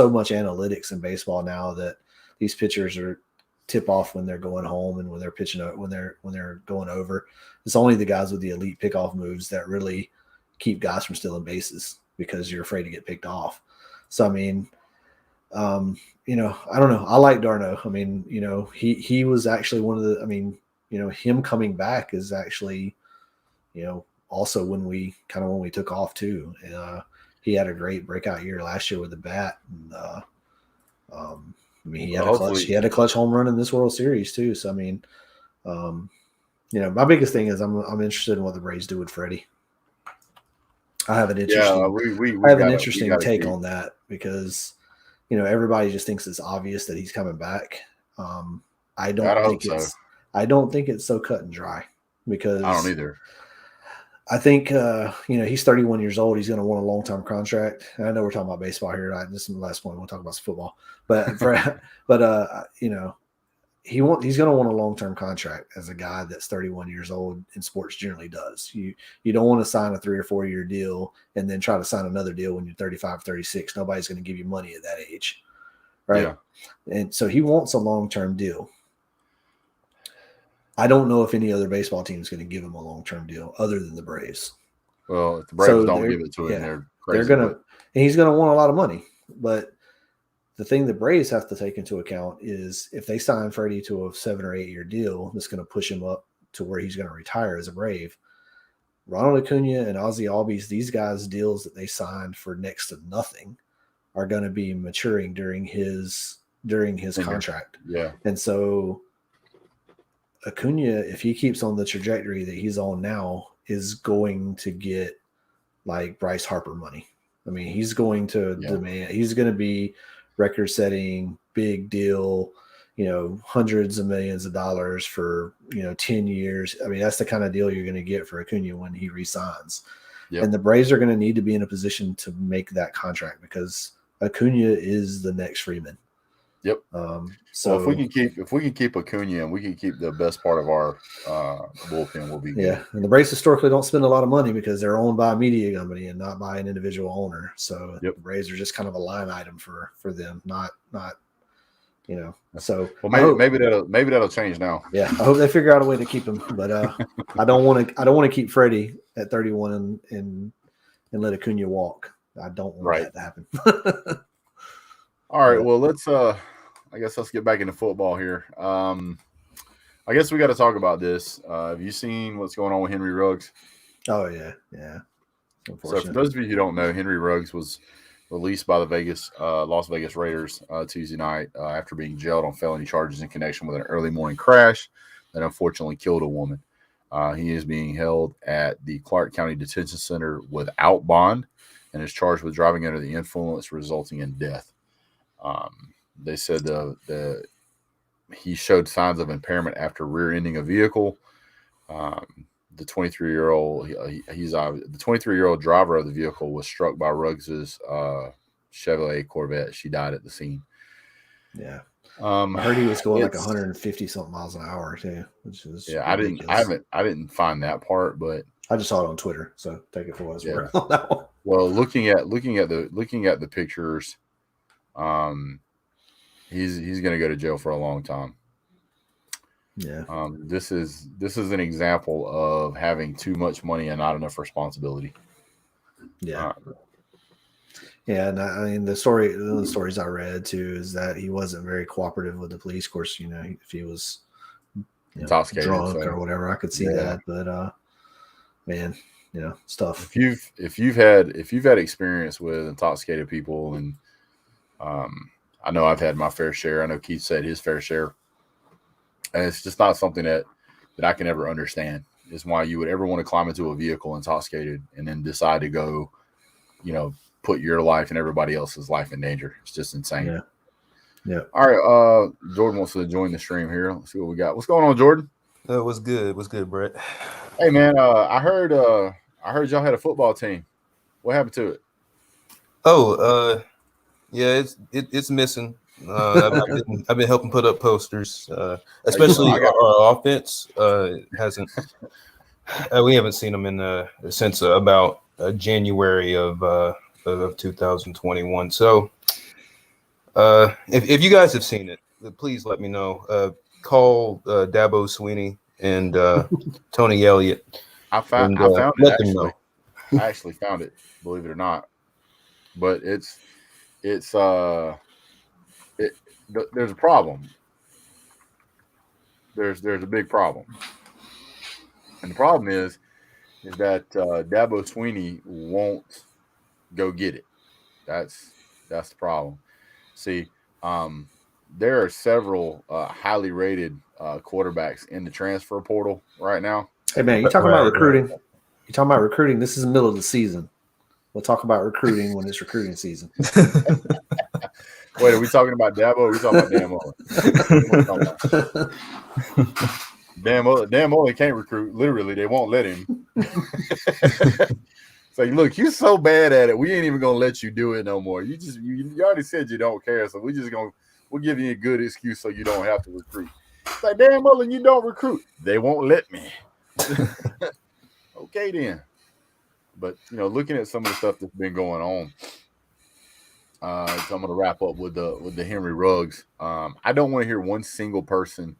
much analytics in baseball now that these pitchers are tip off when they're going home and when they're pitching when they're going over. It's only the guys with the elite pickoff moves that really keep guys from stealing bases because you're afraid to get picked off. So I don't know. I like d'Arnaud. He was actually one of the. Him coming back is actually, also when we took off too. He had a great breakout year last year with the bat. And, he had a clutch home run in this World Series too. So my biggest thing is I'm interested in what the Braves do with Freddie. I have an interesting take on that because everybody just thinks it's obvious that he's coming back. I don't think it's so cut and dry because I don't either. I think, he's 31 years old. He's going to want a long-term contract. And I know we're talking about baseball here. Right? This is the last point. We'll talk about some football. But, he's going to want a long-term contract as a guy that's 31 years old, and sports generally does. You don't want to sign a 3 or 4 year deal and then try to sign another deal when you're 35, 36. Nobody's going to give you money at that age. Right. Yeah. And so he wants a long-term deal. I don't know if any other baseball team is going to give him a long-term deal other than the Braves. Well, if the Braves don't give it to him, they're crazy. And he's going to want a lot of money. But the thing the Braves have to take into account is if they sign Freddie to a 7 or 8 year deal, that's going to push him up to where he's going to retire as a Brave. Ronald Acuna and Ozzie Albies, these guys' deals that they signed for next to nothing are going to be maturing during his contract. Yeah. And so Acuna, if he keeps on the trajectory that he's on now, is going to get like Bryce Harper money. He's going to demand. He's going to be record-setting, big deal. Hundreds of millions of dollars for 10 years. That's the kind of deal you're going to get for Acuna when he resigns. Yep. And the Braves are going to need to be in a position to make that contract because Acuna is the next Freeman. Yep. So if we can keep Acuna and we can keep the best part of our bullpen, we'll be good. Yeah. And the Braves historically don't spend a lot of money because they're owned by a media company and not by an individual owner. So the Braves are just kind of a line item for them, not. So maybe that'll change now. Yeah, I hope they figure out a way to keep him, but I don't want to keep Freddie at 31 and let Acuna walk. I don't want that to happen. All right, well let's get back into football here. I guess we got to talk about this. Have you seen what's going on with Henry Ruggs? Oh yeah. So for those of you who don't know, Henry Ruggs was released by the Las Vegas Raiders Tuesday night after being jailed on felony charges in connection with an early morning crash that unfortunately killed a woman. He is being held at the Clark County Detention Center without bond and is charged with driving under the influence, resulting in death. They said he showed signs of impairment after rear-ending a vehicle. The 23-year-old the 23-year-old driver of the vehicle was struck by Ruggs's Chevrolet Corvette. She died at the scene. Yeah. I heard he was going like 150 something miles an hour too, which is ridiculous. I didn't find that part, but I just saw it on Twitter, so take it for what it's worth. Well, looking at the pictures, he's going to go to jail for a long time. Yeah. This is an example of having too much money and not enough responsibility. Yeah. Yeah, and I mean the stories I read too is that he wasn't very cooperative with the police. Of course, if he was intoxicated, drunk or whatever, I could see that. But man, stuff. If you've had experience with intoxicated people, and I know I've had my fair share. I know Keith said his fair share, and it's just not something that I can ever understand. Is why you would ever want to climb into a vehicle intoxicated and then decide to go, put your life and everybody else's life in danger. It's just insane. Yeah. All right. Jordan wants to join the stream here. Let's see what we got. What's going on, Jordan? What's good? What's good, Brett? Hey man, I heard y'all had a football team. What happened to it? Oh, yeah, it's missing. I've been helping put up posters, especially our offense hasn't. We haven't seen them since about January of 2021. So, if you guys have seen it, please let me know. Call Dabo Sweeney and Tony Elliott. I found it actually. I actually found it, believe it or not. But there's a problem. There's a big problem, and the problem is that Dabo Sweeney won't go get it. That's the problem. See, there are several highly rated quarterbacks in the transfer portal right now. Hey man, you talking about recruiting? You talking about recruiting? This is the middle of the season. We'll talk about recruiting when it's recruiting season. Wait, are we talking about Dabo? Or are we talking about Dan Mullen? Dan Mullen can't recruit. Literally, they won't let him. It's like, look, you're so bad at it. We ain't even gonna let you do it no more. You already said you don't care, so we'll give you a good excuse so you don't have to recruit. It's like, Dan Mullen, you don't recruit. They won't let me. Okay then. But looking at some of the stuff that's been going on, so I'm going to wrap up with the Henry Ruggs. I don't want to hear one single person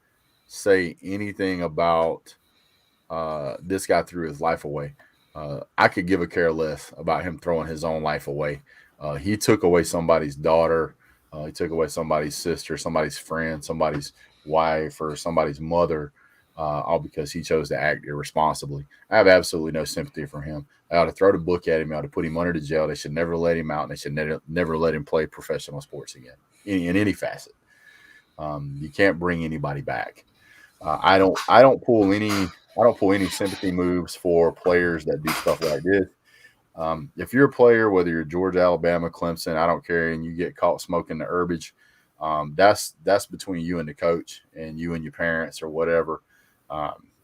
say anything about this guy threw his life away. I could give a care less about him throwing his own life away. He took away somebody's daughter. He took away somebody's sister, somebody's friend, somebody's wife, or somebody's mother, all because he chose to act irresponsibly. I have absolutely no sympathy for him. I ought to throw the book at him. I ought to put him under the jail. They should never let him out, and they should never let him play professional sports again in any facet. You can't bring anybody back. I don't pull any sympathy moves for players that do stuff like this. If you're a player, whether you're Georgia, Alabama, Clemson, I don't care, and you get caught smoking the herbage, that's between you and the coach and you and your parents or whatever.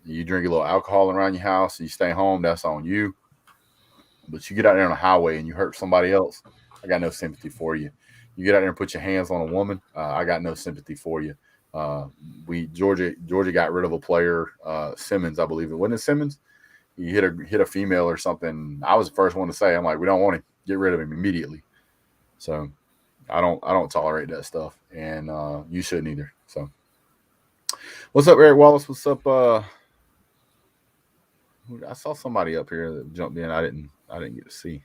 You drink a little alcohol around your house and you stay home, that's on you. But you get out there on the highway and you hurt somebody else, I got no sympathy for you. You get out there and put your hands on a woman, I got no sympathy for you. Georgia got rid of a player, Simmons, I believe it wasn't it Simmons. He hit a female or something. I was the first one to say, I'm like, we don't want him. Get rid of him immediately. So I don't tolerate that stuff, and you shouldn't either. So what's up, Eric Wallace? What's up? I saw somebody up here that jumped in. I didn't get to see.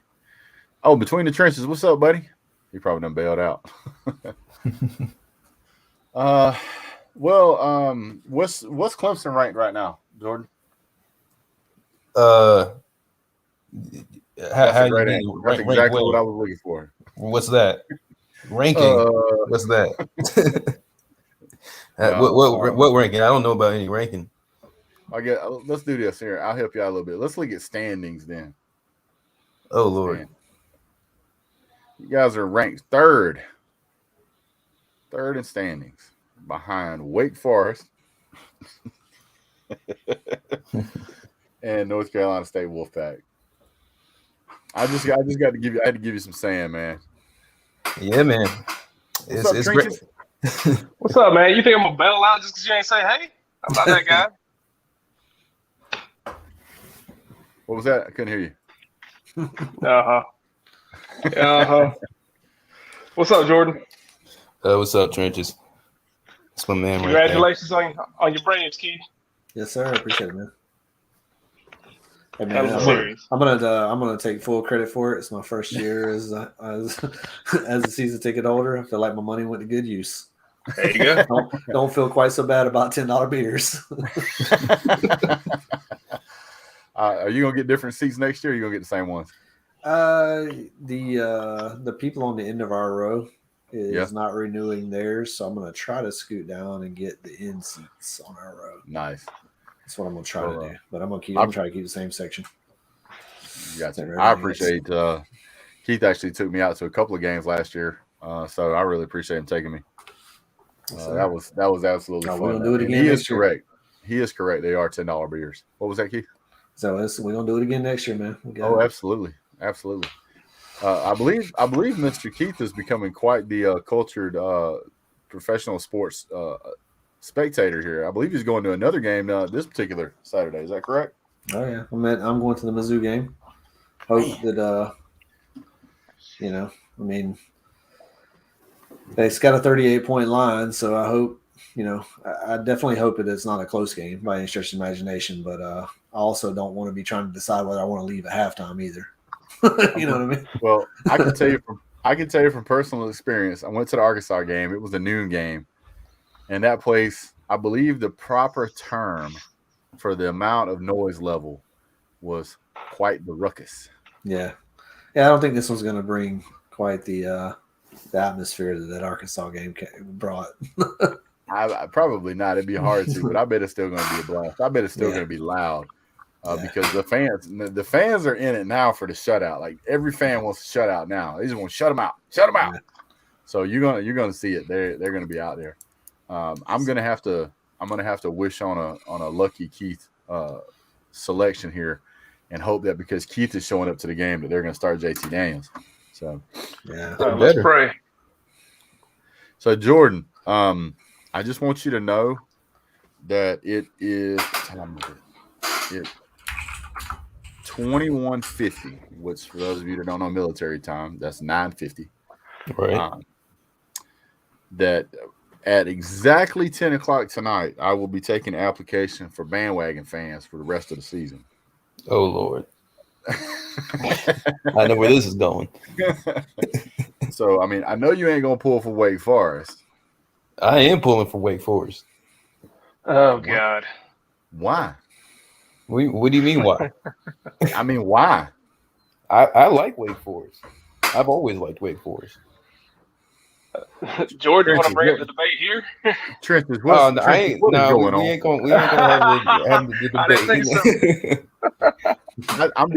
Oh, Between the Trenches. What's up, buddy? He probably done bailed out. What's Clemson ranked right now, Jordan? That's a great answer. That's exactly what I was looking for. What's that? Ranking. What's that? What ranking? I don't know about any ranking. Let's do this here. I'll help you out a little bit. Let's look at standings then. Oh Lord. You guys are ranked third in standings behind Wake Forest and North Carolina State Wolfpack. I just got to give you. I had to give you some sand, man. Yeah, man. It's great. What's up, man? You think I'm gonna bail out just because you ain't say hey? I'm not that guy. What was that? I couldn't hear you. What's up, Jordan? What's up, Trenches? That's my man. Congratulations on your Braves, Keith. Yes, sir. I appreciate it, man. Hey, That man, was serious. I'm gonna take full credit for it. It's my first year as a season ticket holder. I feel like my money went to good use. There you go. Don't feel quite so bad about $10 beers. Are you gonna get different seats next year? Or are you gonna get the same ones? The people on the end of our row is not renewing theirs, so I'm gonna try to scoot down and get the end seats on our row. Nice. That's what I'm gonna try to do. But I'm gonna try to keep the same section. Gotcha. I appreciate Keith actually took me out to a couple of games last year, so I really appreciate him taking me. That was absolutely fun. We're gonna do it again. He is correct. He is correct. They are $10 beers. What was that, Keith? So we're gonna do it again next year, man. Absolutely. I believe Mr. Keith is becoming quite the cultured professional sports spectator here. I believe he's going to another game this particular Saturday. Is that correct? Oh yeah, I'm going to the Mizzou game. Hope that it's got a 38-point line, so I hope I definitely hope that it's not a close game by any stretch of imagination. But I also don't want to be trying to decide whether I want to leave at halftime either. You know what I mean? Well, I can tell you from personal experience. I went to the Arkansas game. It was a noon game, and that place, I believe, the proper term for the amount of noise level was quite the ruckus. Yeah. I don't think this one's going to bring quite the atmosphere that Arkansas game brought. I probably not. It'd be hard to, but I bet it's still going to be a blast. I bet it's still going to be loud. Because the fans are in it now for the shutout. Like every fan wants to shut out now. They just want to shut them out. Yeah. So you're gonna see it. They're gonna be out there. I'm gonna have to wish on a lucky Keith selection here, and hope that because Keith is showing up to the game that they're gonna start JT Daniels. So Let's pray. So Jordan, I just want you to know that it is 21:50, which for those of you that don't know military time, that's 9:50. Right. That at exactly 10 o'clock tonight, I will be taking an application for bandwagon fans for the rest of the season. Oh Lord. I know where this is going. So, I mean, I know you ain't gonna pull for Wake Forest. I am pulling for Wake Forest. Oh God. Why? What do you mean why? I mean, why? I like Wake Forest. I've always liked Wake Forest. George, you want to bring up the debate here? Trenches, we ain't gonna have the debate. I didn't think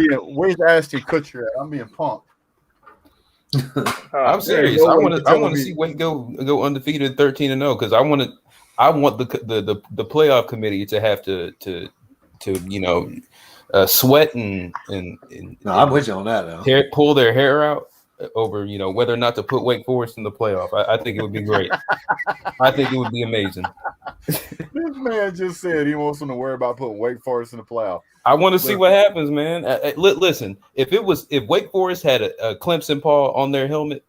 so. Where's Ashton Kutcher at? I'm being pumped. I'm serious. I want to see Wake go undefeated 13-0 because I want the playoff committee to have to sweat and I'm with you on that now. Pull their hair out over whether or not to put Wake Forest in the playoff. I think it would be great. I think it would be amazing. This man just said he wants them to worry about putting Wake Forest in the playoff. I want to see what happens, man. Listen, if Wake Forest had a Clemson paw on their helmet,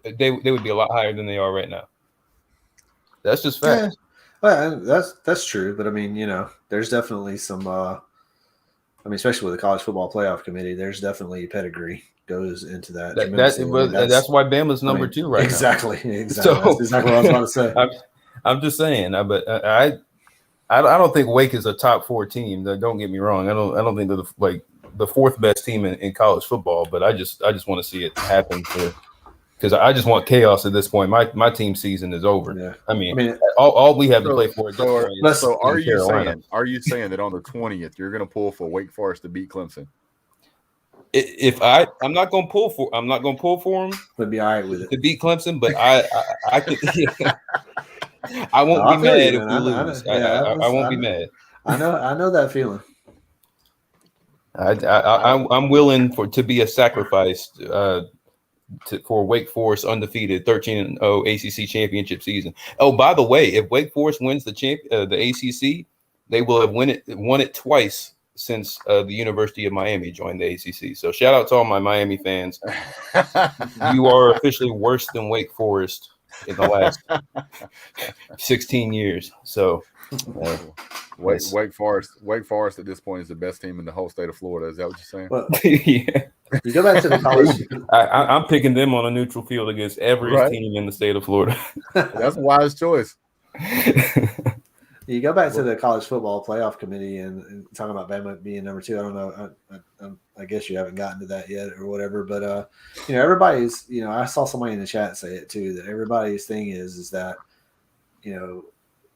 they would be a lot higher than they are right now. That's just fact. Yeah. Well, that's true, but I mean, there's definitely some. Especially with the college football playoff committee, there's definitely pedigree goes into that. That's why Bama's number 2 right now. Exactly. So, that's exactly what I was about to say. I'm just saying, but I don't think Wake is a top 4 team. Don't get me wrong. I don't think that the fourth best team in college football, but I just want to see it happen because I just want chaos at this point. My team season is over. Yeah. I mean all we have to play for at this point is are you Carolina. saying that on the 20th you're going to pull for Wake Forest to beat Clemson? If I'm not going to pull for them, Would be all right with it to beat Clemson, but I could. I won't be mad if we lose. I won't be mad. I know that feeling. I'm willing to be a sacrifice for Wake Forest undefeated 13-0 ACC championship season. Oh, by the way, if Wake Forest wins the ACC, they will have won it twice since the University of Miami joined the ACC. So shout out to all my Miami fans. You are officially worse than Wake Forest in the last 16 years. So Wake Forest at this point is the best team in the whole state of Florida. Is that what you're saying? Well, yeah. You go back to the college. I'm picking them on a neutral field against every team in the state of Florida. That's a wise choice. You go back to the college football playoff committee and talking about Bama being number 2. I don't know. I guess you haven't gotten to that yet or whatever. But everybody's. I saw somebody in the chat say it too, that everybody's thing is that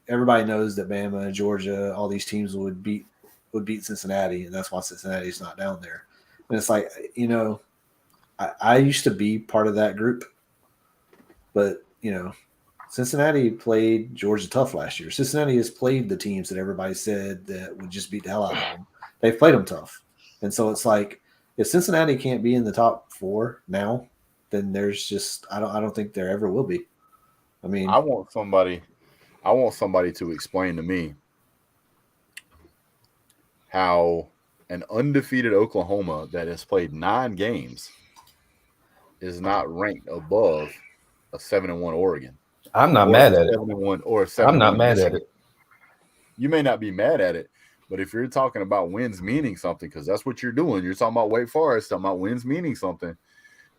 everybody knows that Bama, Georgia, all these teams would beat Cincinnati, and that's why Cincinnati's not down there. And it's like, I used to be part of that group, but Cincinnati played Georgia tough last year. Cincinnati has played the teams that everybody said that would just beat the hell out of them. They've played them tough. And so it's like, if Cincinnati can't be in the top 4 now, then there's just I don't think there ever will be. I mean, I want somebody to explain to me how an undefeated Oklahoma that has played 9 games is not ranked above a 7-1 Oregon. I'm not mad at it. Or 7-1 I'm not mad Michigan. at it. You may not be mad at it, but if you're talking about wins meaning something, because that's what you're doing, you're talking about Wake Forest, talking about wins meaning something,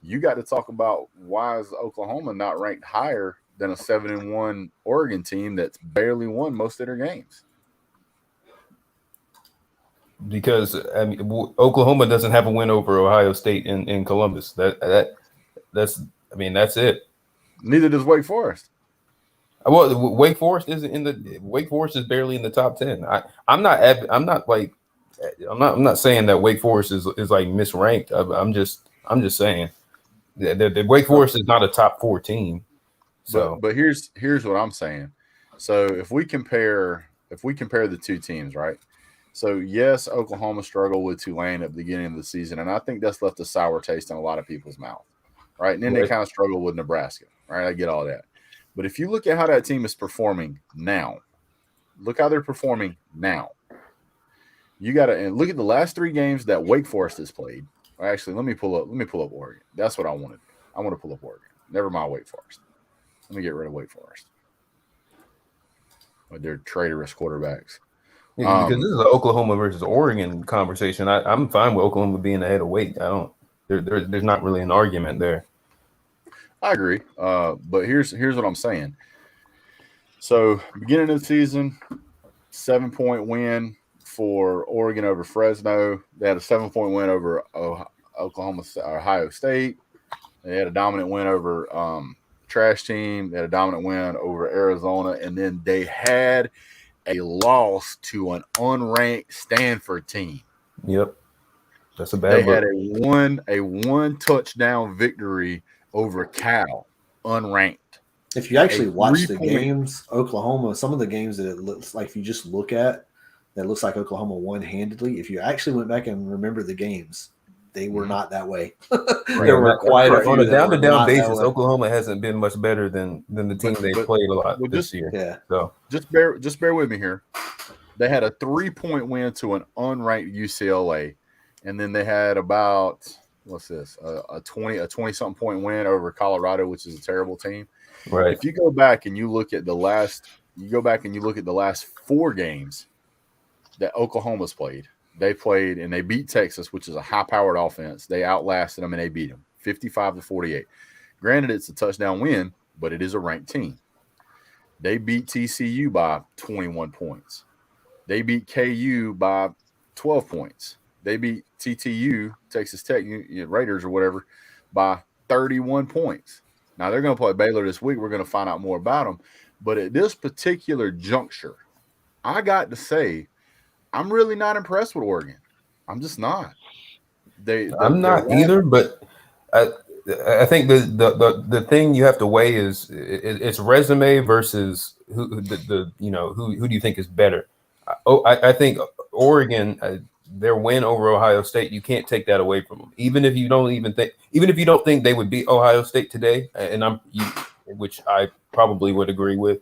you got to talk about why is Oklahoma not ranked higher than a 7-1 Oregon team that's barely won most of their games. Because Oklahoma doesn't have a win over Ohio State in Columbus. That's it. Neither does Wake Forest. Well, Wake Forest is barely in the top 10. I'm not saying that Wake Forest is like misranked. I'm just saying that Wake Forest is not a top 4 team. So, but here's what I'm saying. So if we compare the two teams, right? So yes, Oklahoma struggled with Tulane at the beginning of the season, and I think that's left a sour taste in a lot of people's mouth, right? And then they kind of struggled with Nebraska, right? I get all that. But if you look at how that team is performing now, look how they're performing now. You got to look at the last 3 games that Wake Forest has played. Actually, let me pull up Oregon. That's what I wanted. I want to pull up Oregon. Never mind Wake Forest. Let me get rid of Wake Forest. They're traitorous quarterbacks. Because this is an Oklahoma versus Oregon conversation. I'm fine with Oklahoma being ahead of Wake. There's not really an argument there. I agree. But here's what I'm saying. So beginning of the season, 7-point win for Oregon over Fresno. They had a 7-point win over Ohio State. They had a dominant win over trash team. They had a dominant win over Arizona, and then they had a loss to an unranked Stanford team. Yep, that's a bad. They had a one touchdown victory over Cal, unranked. If you actually watch the games, Oklahoma, some of the games that it looks like, if you just look at, that looks like Oklahoma won handedly. If you actually went back and remember the games, they were not that way. There were quite a few on a down-to-down basis. Oklahoma hasn't been much better than the team they played a lot this year. Yeah. So just bear with me here. They had a 3-point win to an unranked UCLA, and then they had about a 20-something point win over Colorado, which is a terrible team. Right. If you go back and you look at the last 4 games that Oklahoma's played. They played and they beat Texas, which is a high-powered offense. They outlasted them and they beat them 55-48. Granted, it's a touchdown win, but it is a ranked team. They beat TCU by 21 points. They beat KU by 12 points. they beat TTU, Texas Tech, Raiders or whatever, by 31 points. Now they're going to play Baylor this week. We're going to find out more about them. But at this particular juncture, I got to say, I'm really not impressed with Oregon. I'm just not. I'm not either, but I think the thing you have to weigh is it's resume versus who do you think is better? I think Oregon, their win over Ohio State, you can't take that away from them. Even if you don't think they would beat Ohio State today, which I probably would agree with,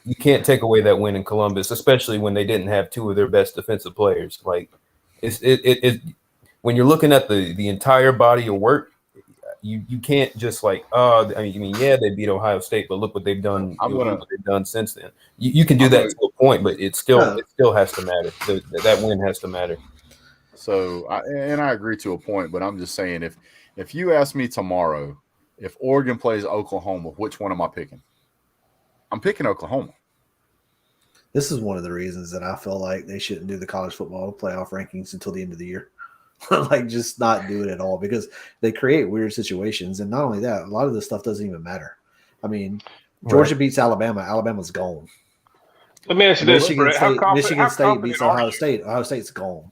you can't take away that win in Columbus, especially when they didn't have two of their best defensive players. Like when you're looking at the entire body of work, you can't just like, yeah, they beat Ohio State, but look what they've done. What they've done since then. You can do that to a point, but it still has to matter. That win has to matter. So, I agree to a point, but I'm just saying, if you ask me tomorrow, if Oregon plays Oklahoma, which one am I picking? I'm picking Oklahoma. This is one of the reasons that I feel like they shouldn't do the college football playoff rankings until the end of the year. Like, just not do it at all, because they create weird situations. And not only that, a lot of this stuff doesn't even matter. I mean, Georgia beats Alabama. Alabama's gone. Let me ask you this, Michigan State beats Ohio State. Ohio State's gone.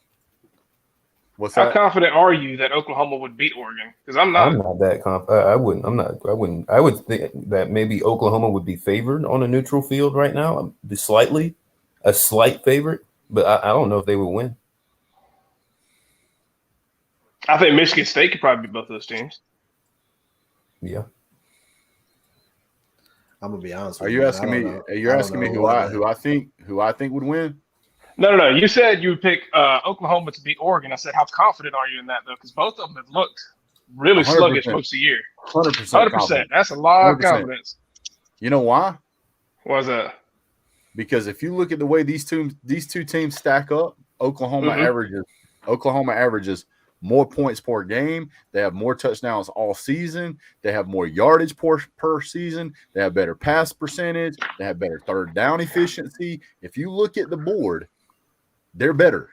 What's that? How confident are you that Oklahoma would beat Oregon? Because I'm not that confident. I wouldn't. I would think that maybe Oklahoma would be favored on a neutral field right now, a slight favorite, but I don't know if they would win. I think Michigan State could probably beat both of those teams. Yeah. I'm gonna be honest with you. you Asking me? You're asking me who I think would win? No. You said you would pick Oklahoma to beat Oregon. I said, how confident are you in that, though? Because both of them have looked really sluggish most of the year. 100%. That's a lot of confidence. You know why? Why's that? Because if you look at the way these two teams stack up, Oklahoma averages more points per game. They have more touchdowns all season. They have more yardage per season. They have better pass percentage. They have better third down efficiency. If you look at the board, they're better.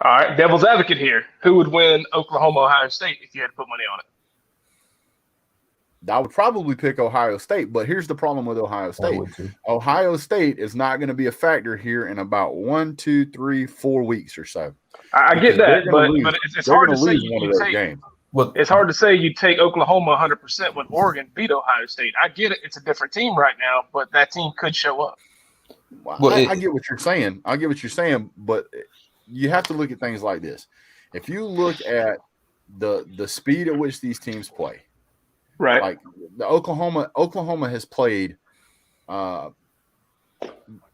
All right, devil's advocate here. Who would win Oklahoma, Ohio State if you had to put money on it? I would probably pick Ohio State, but here's the problem with Ohio State. Ohio State is not going to be a factor here in about 1, 2, 3, 4 weeks or so. I get that, but it's hard to say it's hard to say you take Oklahoma 100% when Oregon beat Ohio State. I get it; it's a different team right now, but that team could show up. Well, I get what you're saying. But you have to look at things like this. If you look at the speed at which these teams play, right? Like the Oklahoma has played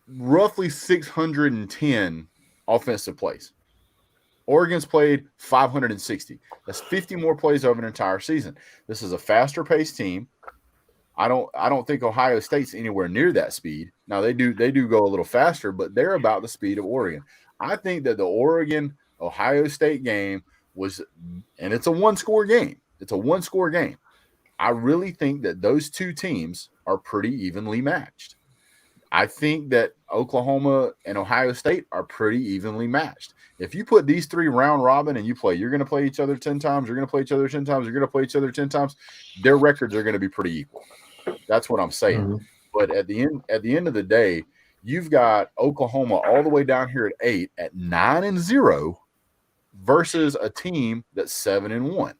roughly 610 offensive plays. Oregon's played 560. That's 50 more plays over an entire season. This is a faster paced team. I don't think Ohio State's anywhere near that speed. Now they do go a little faster, but they're about the speed of Oregon. I think that the Oregon-Ohio State game and it's a one-score game. I really think that those two teams are pretty evenly matched. I think that Oklahoma and Ohio State are pretty evenly matched. If you put these three round robin and you're going to play each other 10 times, you're going to play each other 10 times, you're going to play each other 10 times, their records are going to be pretty equal. That's what I'm saying. Mm-hmm. But at the end of the day, you've got Oklahoma all the way down here at 8 at 9-0 versus a team that's 7-1.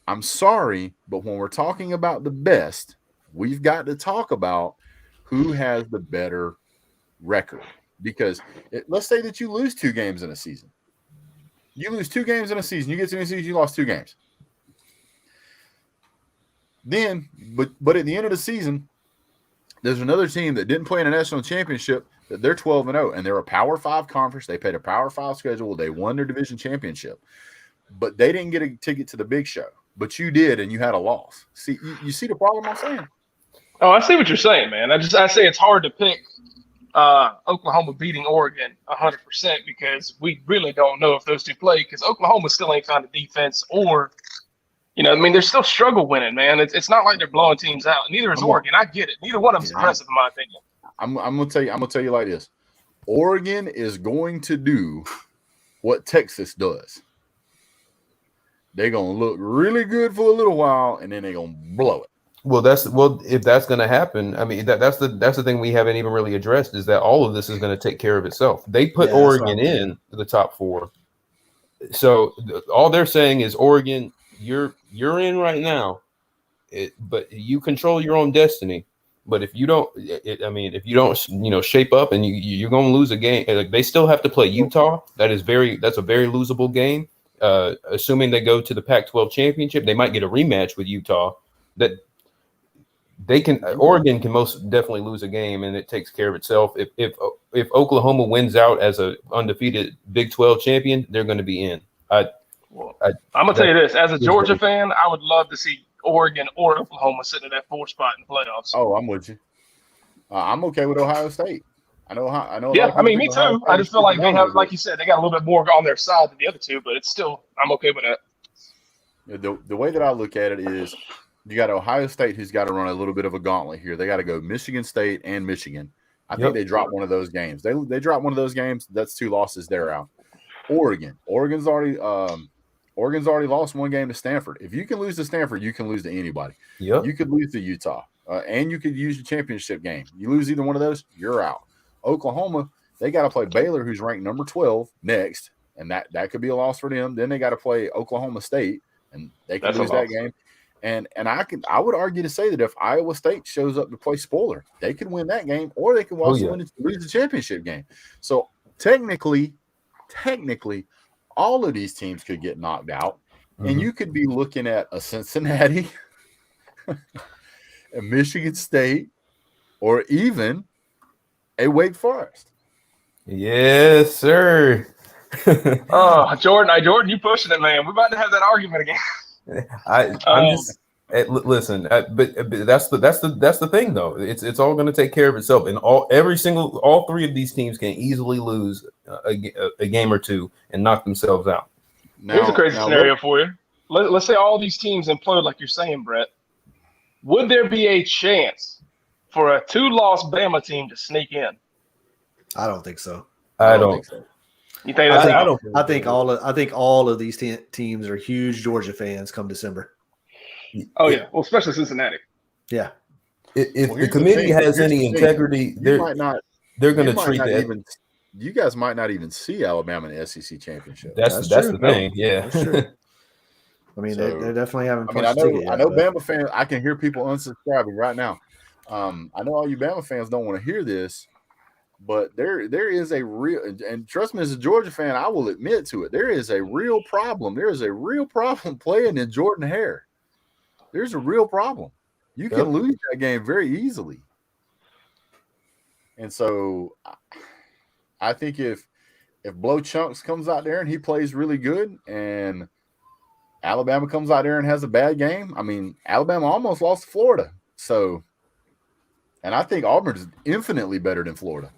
I'm sorry, but when we're talking about the best, we've got to talk about who has the better record. Because let's say that you lose 2 games in a season. You lose 2 games in a season. You get to the season, you lost 2 games. Then, but at the end of the season, there's another team that didn't play in a national championship that they're 12-0, and they're a Power 5 conference. They played a Power 5 schedule. They won their division championship. But they didn't get a ticket to the big show. But you did, and you had a loss. See, you see the problem I'm saying? Oh, I see what you're saying, man. I say it's hard to pick Oklahoma beating Oregon 100% because we really don't know if those two play because Oklahoma still ain't found a defense or, they're still struggle winning, man. It's not like they're blowing teams out. Neither is Oregon. I get it. Neither one of them is impressive in my opinion. I'm gonna tell you like this. Oregon is going to do what Texas does. They're going to look really good for a little while, and then they're going to blow it. Well, if that's going to happen, I mean that's the thing we haven't even really addressed is that all of this is going to take care of itself. They put Oregon in the top 4, so all they're saying is Oregon, you're in right now, but you control your own destiny. But if you don't, if you don't, shape up and you're going to lose a game. Like, they still have to play Utah. That's a very losable game. Assuming they go to the Pac-12 championship, they might get a rematch with Utah. That they can. Oregon can most definitely lose a game, and it takes care of itself. If Oklahoma wins out as a undefeated Big 12 champion, they're going to be in. I'm gonna tell you this: as a Georgia fan, I would love to see Oregon or Oklahoma sitting at that 4th spot in the playoffs. Oh, I'm with you. I'm okay with Ohio State. I know. Yeah, I mean, me too. I just feel like they have, like you said, they got a little bit more on their side than the other two, but it's still, I'm okay with that. The way that I look at it is, you got Ohio State, who's got to run a little bit of a gauntlet here. They got to go Michigan State and Michigan. I think they dropped one of those games. They dropped one of those games. That's 2 losses. They're out. Oregon's already lost 1 game to Stanford. If you can lose to Stanford, you can lose to anybody. Yep. You could lose to Utah, and you could use the championship game. You lose either one of those, you're out. Oklahoma, they got to play Baylor, who's ranked number 12 next, and that could be a loss for them. Then they got to play Oklahoma State, and they can lose that game. And I would argue to say that if Iowa State shows up to play spoiler, they can win that game, or they can also lose the championship game. So technically, all of these teams could get knocked out, and you could be looking at a Cincinnati, a Michigan State, or even a Wake Forest. Yes, sir. Jordan, you pushing it, man. We're about to have that argument again. Listen, but that's the thing though. It's all going to take care of itself, and all 3 of these teams can easily lose a game or 2 and knock themselves out. Here's a crazy scenario for you. Let's say all these teams implode, like you're saying, Brett. Would there be a chance for a 2-loss Bama team to sneak in? I don't think so. I don't think so. You think I think all of these teams are huge Georgia fans come December. Oh yeah, well, especially Cincinnati. Yeah. If the committee has any integrity, they're going to treat that. You guys might not even see Alabama in the SEC championship. That's the thing. Yeah. I mean, they're definitely having. I know Bama fans. I can hear people unsubscribing right now. I know all you Bama fans don't want to hear this, but there is a real, and trust me, as a Georgia fan, I will admit to it. There is a real problem. There is a real problem playing in Jordan Hare. There's a real problem. You can lose that game very easily. And so I think if Blow Chunks comes out there and he plays really good, and Alabama comes out there and has a bad game, I mean, Alabama almost lost to Florida. So, and I think Auburn's infinitely better than Florida.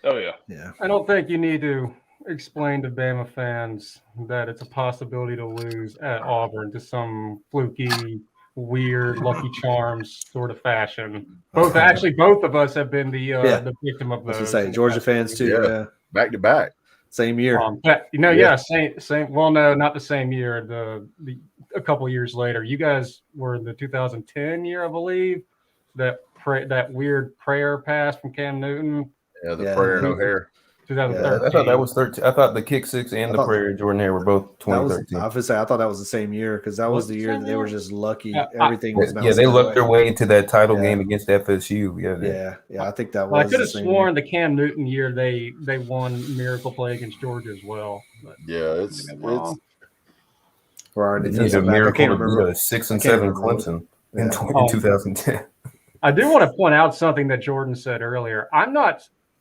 Oh, yeah. Yeah. I don't think you need to explain to Bama fans that it's a possibility to lose at Auburn to some fluky, weird, Lucky Charms sort of fashion. Both of us have been the victim of those. Georgia fans too. Yeah. Back to back. Same year. Same. Well, no, not the same year. A couple years later, you guys were in the 2010 year, I believe. That weird prayer pass from Cam Newton. Yeah, the prayer in O'Hare. 2013. I thought that was 13. I thought the kick six and the prayer Jordan Hare were both 2013. I thought that was the same year because that was the year that they were just lucky. Everything was bouncing. Yeah, they lucked their way into that title game against FSU. Yeah. I think that was. Well, I could have sworn the Cam Newton year they won miracle play against Georgia as well. But it's for our defense. A miracle to beat a 6 and 7 Clemson in 2010. I do want to point out something that Jordan said earlier.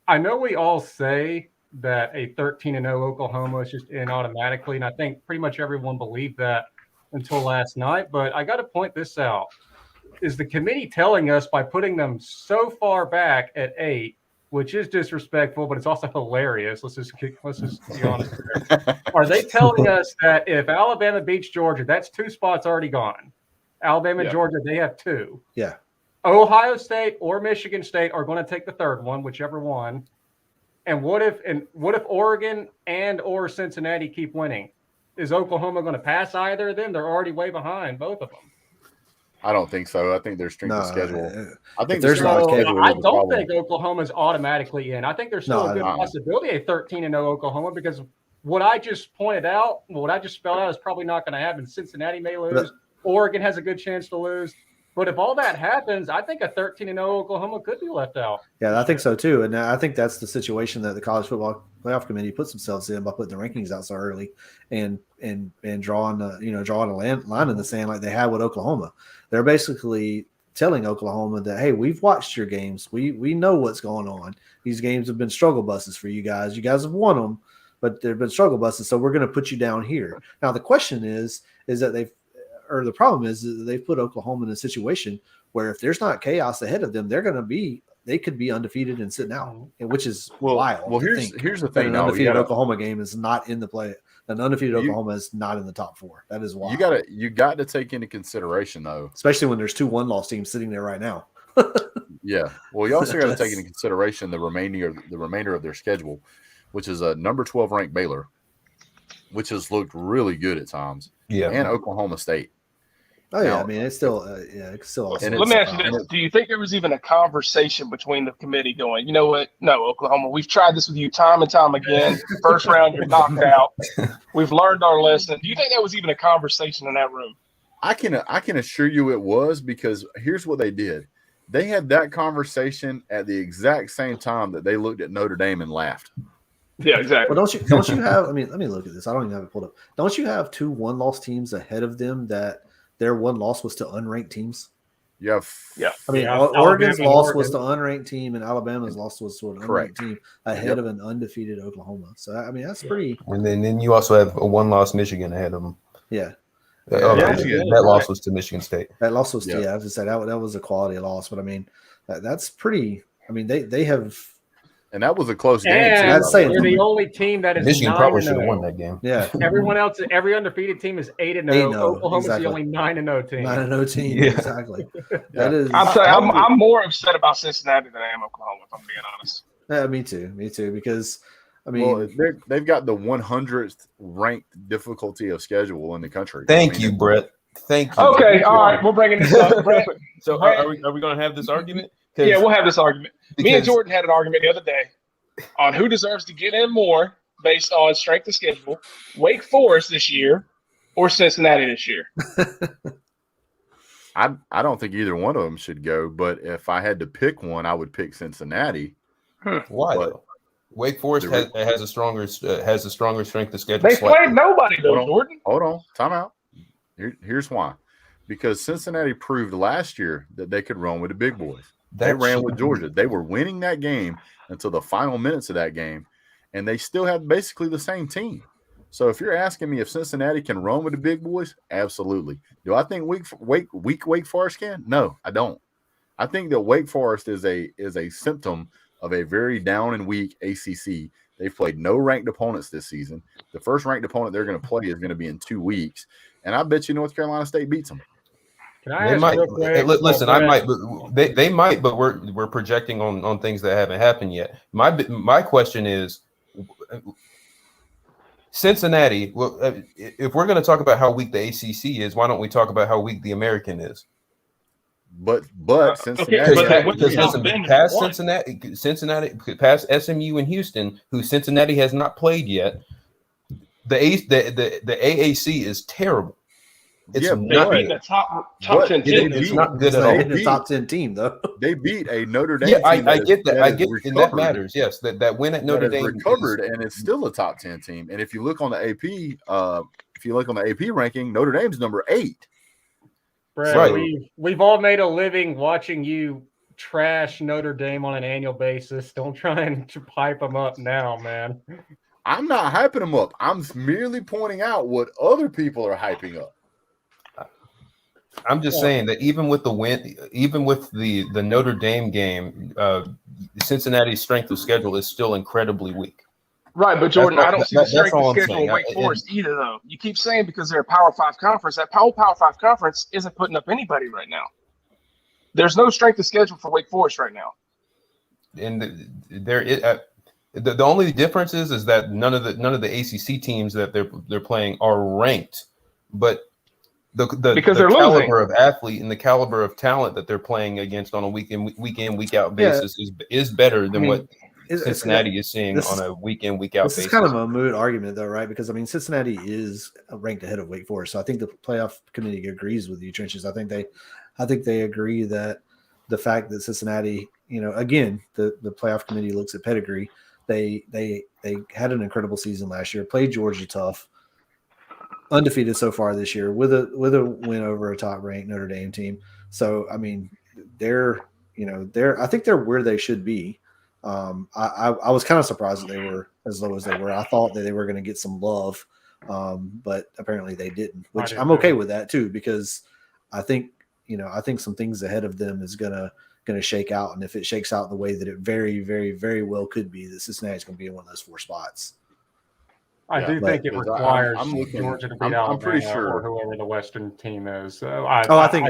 I know we all say that a 13-0 Oklahoma is just in automatically, and I think pretty much everyone believed that until last night. But I got to point this out. Is the committee telling us by putting them so far back at 8, which is disrespectful, but it's also hilarious. Let's just be honest here. Are they telling us that if Alabama beats Georgia, that's 2 spots already gone? Alabama and Georgia, they have 2. Yeah. Ohio State or Michigan State are going to take the third one, whichever one. And what if Oregon and or Cincinnati keep winning? Is Oklahoma going to pass either of them? They're already way behind both of them. I don't think so. I think their strength of schedule. I think there's not schedule. I don't think Oklahoma's automatically in. I think there's still a good possibility a 13-0 Oklahoma, because what I just pointed out, what I just spelled out, is probably not going to happen. Cincinnati may lose. Oregon has a good chance to lose. But if all that happens, I think a 13-0 Oklahoma could be left out. Yeah, I think so too. And I think that's the situation that the College Football Playoff Committee puts themselves in by putting the rankings out so early and drawing a line in the sand like they had with Oklahoma. They're basically telling Oklahoma that, hey, we've watched your games. We know what's going on. These games have been struggle buses for you guys. You guys have won them, but they've been struggle buses. So we're going to put you down here. Now the question is that the problem is that they've put Oklahoma in a situation where if there's not chaos ahead of them, they could be undefeated and sitting out, which is wild. Well, here's the thing. An undefeated Oklahoma game is not in the play. An undefeated Oklahoma is not in the top 4. That is wild. You got to take into consideration though, especially when there's 2 1-loss teams sitting there right now. Yeah. Well, you also got to take into consideration the remainder of their schedule, which is a number 12 ranked Baylor, which has looked really good at times. Yeah. And Oklahoma State. Oh, yeah. I mean, it's still awesome. Let me ask you this. Do you think there was even a conversation between the committee going, you know what? No, Oklahoma, we've tried this with you time and time again. First round, you're knocked out. We've learned our lesson. Do you think there was even a conversation in that room? I can assure you it was, because here's what they did. They had that conversation at the exact same time that they looked at Notre Dame and laughed. Yeah, exactly. Well, don't you have – I mean, let me look at this. I don't even have it pulled up. Don't you have 2 1-loss teams ahead of them that – their one loss was to unranked teams? Yeah. I mean, Oregon's loss was to unranked team, and Alabama's loss was to an unranked team ahead of an undefeated Oklahoma. So, I mean, that's pretty. And then you also have a 1-loss Michigan ahead of them. Yeah. That loss was to Michigan State. That loss was to, I have to say, that was a quality loss. But, I mean, that's pretty – I mean, they have – and that was a close game. And they're the only team that is Michigan probably should have won that game. Yeah. Everyone else, every undefeated team is 8-0. Oklahoma's the only 9-0 team. 9-0 team, yeah. Exactly. That is. I'm more upset about Cincinnati than I am Oklahoma, if I'm being honest. Yeah, me too. Because I mean, they've got the 100th ranked difficulty of schedule in the country. Thank you, Brett. Thank you. Okay, all right, we're bringing this up, Brett. So are we going to have this argument? Yeah, we'll have this argument. Me and Jordan had an argument the other day on who deserves to get in more based on strength of schedule, Wake Forest this year or Cincinnati this year. I don't think either one of them should go, but if I had to pick one, I would pick Cincinnati. Why? But Wake Forest has a stronger strength of schedule. They played nobody though, Jordan. Hold on, time out. Here's why. Because Cincinnati proved last year that they could run with the big boys. They ran with Georgia. They were winning that game until the final minutes of that game, and they still have basically the same team. So if you're asking me if Cincinnati can run with the big boys, absolutely. Do I think Wake Forest can? No, I don't. I think that Wake Forest is a symptom of a very down and weak ACC. They've played no ranked opponents this season. The first ranked opponent they're going to play is going to be in 2 weeks, and I bet you North Carolina State beats them. They might. Listen, I might. They might, but we're projecting on things that haven't happened yet. My question is, Cincinnati. Well, if we're going to talk about how weak the ACC is, why don't we talk about how weak the American is? But Cincinnati, because listen, past Cincinnati, past SMU and Houston, who Cincinnati has not played yet, the AAC is terrible. It's not beating the top 10 team. It's not good at all. The top 10 team, though. They beat a Notre Dame. Yeah, team I get that. I get, and that matters. Yes, that win at Notre Dame recovered, and it's still a top 10 team. And if you look on the AP, ranking, Notre Dame's number 8. Brad, right. We've all made a living watching you trash Notre Dame on an annual basis. Don't try and hype them up now, man. I'm not hyping them up. I'm merely pointing out what other people are hyping up. I'm just saying that even with the win, even with the Notre Dame game, Cincinnati's strength of schedule is still incredibly weak. Right, but Jordan, I don't see the strength of schedule of Wake Forest either, though. You keep saying because they're a Power 5 conference. That Power 5 conference isn't putting up anybody right now. There's no strength of schedule for Wake Forest right now. And The only difference is that none of the ACC teams that they're playing are ranked, but because the they're caliber losing. of athlete and the caliber of talent that they're playing against on a week in week out basis is better than what Cincinnati is seeing on a week in week out basis. This is kind of a moot argument, though, right? Because I mean, Cincinnati is ranked ahead of Wake Forest, so I think the playoff committee agrees with you, Trenches. I think they agree that the fact that Cincinnati, again, the playoff committee looks at pedigree. They had an incredible season last year, played Georgia tough, undefeated so far this year with a win over a top ranked Notre Dame team. So I mean, I think they're where they should be. I was kind of surprised that they were as low as they were. I thought that they were going to get some love, but apparently they didn't. Which I'm okay with that too, because I think some things ahead of them is gonna shake out, and if it shakes out the way that it very, very, very well could be, that Cincinnati's going to be in one of those 4 spots. I do think it requires Georgia to beat Alabama, pretty sure, or whoever the Western team is. So I think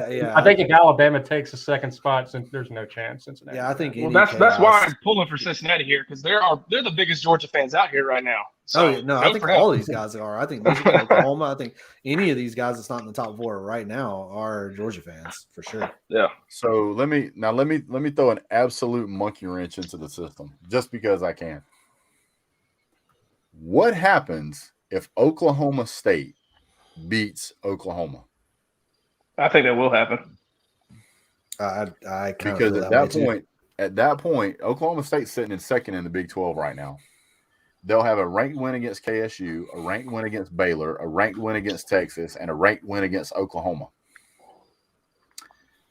if Alabama takes a second spot, since there's no chance Cincinnati. Yeah, I think. Well, that's why I'm pulling for Cincinnati here, because they're the biggest Georgia fans out here right now. So I think all these guys are. I think Michigan, Oklahoma. I think any of these guys that's not in the top 4 right now are Georgia fans for sure. Yeah. So let me throw an absolute monkey wrench into the system, just because I can. What happens if Oklahoma State beats Oklahoma? I think that will happen. Because at that point, Oklahoma State's sitting in second in the Big 12 right now. They'll have a ranked win against KSU, a ranked win against Baylor, a ranked win against Texas, and a ranked win against Oklahoma.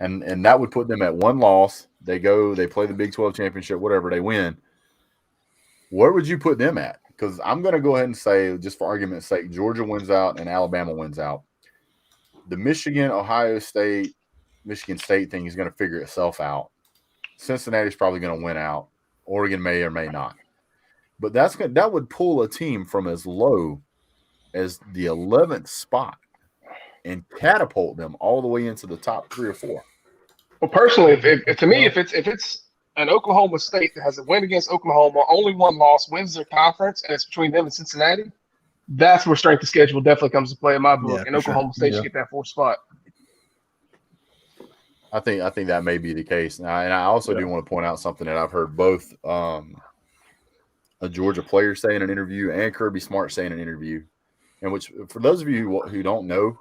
And that would put them at 1 loss. They play the Big 12 championship, whatever, they win. Where would you put them at? Because I'm going to go ahead and say, just for argument's sake, Georgia wins out and Alabama wins out. The Michigan, Ohio State, Michigan State thing is going to figure itself out. Cincinnati's probably going to win out. Oregon may or may not. But that would pull a team from as low as the 11th spot and catapult them all the way into the top 3 or 4. Well, personally, if it's an Oklahoma State that has a win against Oklahoma, only 1 loss, wins their conference, and it's between them and Cincinnati, that's where strength of schedule definitely comes to play in my book. And Oklahoma State should get that 4th spot. I think that may be the case. And I also do want to point out something that I've heard both a Georgia player say in an interview and Kirby Smart say in an interview, and which, for those of you who don't know,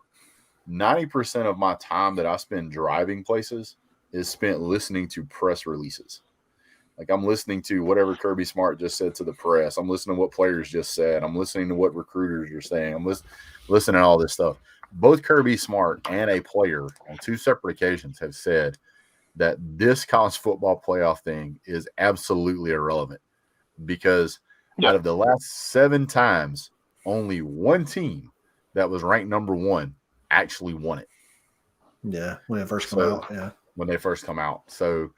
90% of my time that I spend driving places is spent listening to press releases. Like, I'm listening to whatever Kirby Smart just said to the press. I'm listening to what players just said. I'm listening to what recruiters are saying. I'm listening to all this stuff. Both Kirby Smart and a player on 2 separate occasions have said that this college football playoff thing is absolutely irrelevant, because out of the last 7 times, only 1 team that was ranked number 1 actually won it. Yeah, when it first come out. Yeah, when they first come out. So,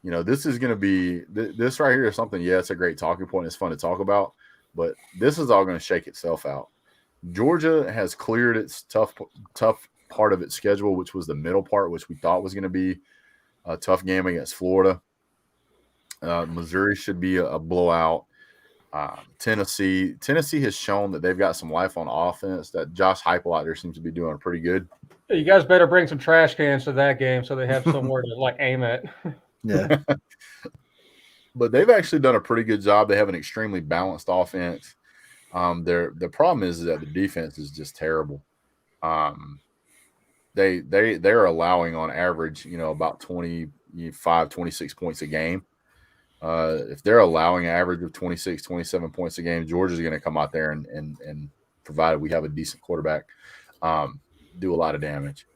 this is going to be this right here is something. Yeah, it's a great talking point. It's fun to talk about, but this is all going to shake itself out. Georgia has cleared its tough part of its schedule, which was the middle part, which we thought was going to be a tough game against Florida. Missouri should be a blowout. Tennessee has shown that they've got some life on offense. That Josh Heupel out there seems to be doing pretty good. You guys better bring some trash cans to that game so they have somewhere to aim at. Yeah. But they've actually done a pretty good job. They have an extremely balanced offense. The problem is that the defense is just terrible. They're allowing on average, about 25, 26 points a game. If they're allowing an average of 26, 27 points a game, Georgia's going to come out there and provided we have a decent quarterback, do a lot of damage.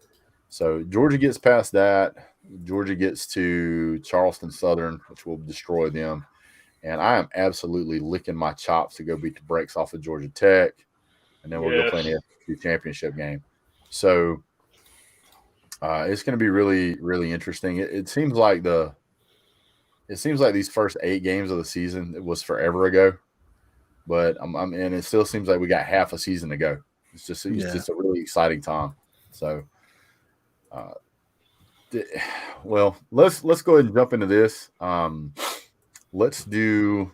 So Georgia gets past that. Georgia gets to Charleston Southern, which will destroy them. And I am absolutely licking my chops to go beat the brakes off of Georgia Tech. And then we'll go play in the SEC championship game. So it's going to be really, really interesting. It seems like these first 8 games of the season, it was forever ago. But and it still seems like we got half a season to go. It's just a really exciting time. So, well, let's go ahead and jump into this. Let's do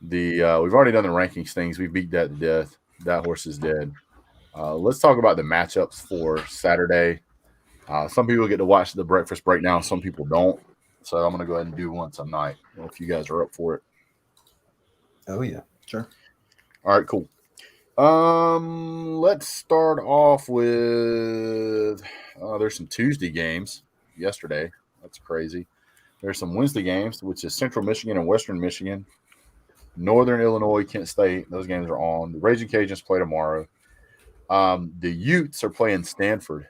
We've already done the rankings things. We beat that to death. That horse is dead. Let's talk about the matchups for Saturday. Some people get to watch the breakfast breakdown. Some people don't. So I'm going to go ahead and do one tonight if you guys are up for it. Oh, yeah. Sure. All right, cool. Let's start off with there's some Tuesday games yesterday. That's crazy. There's some Wednesday games, which is Central Michigan and Western Michigan. Northern Illinois, Kent State. Those games are on. The Raging Cajuns play tomorrow. The Utes are playing Stanford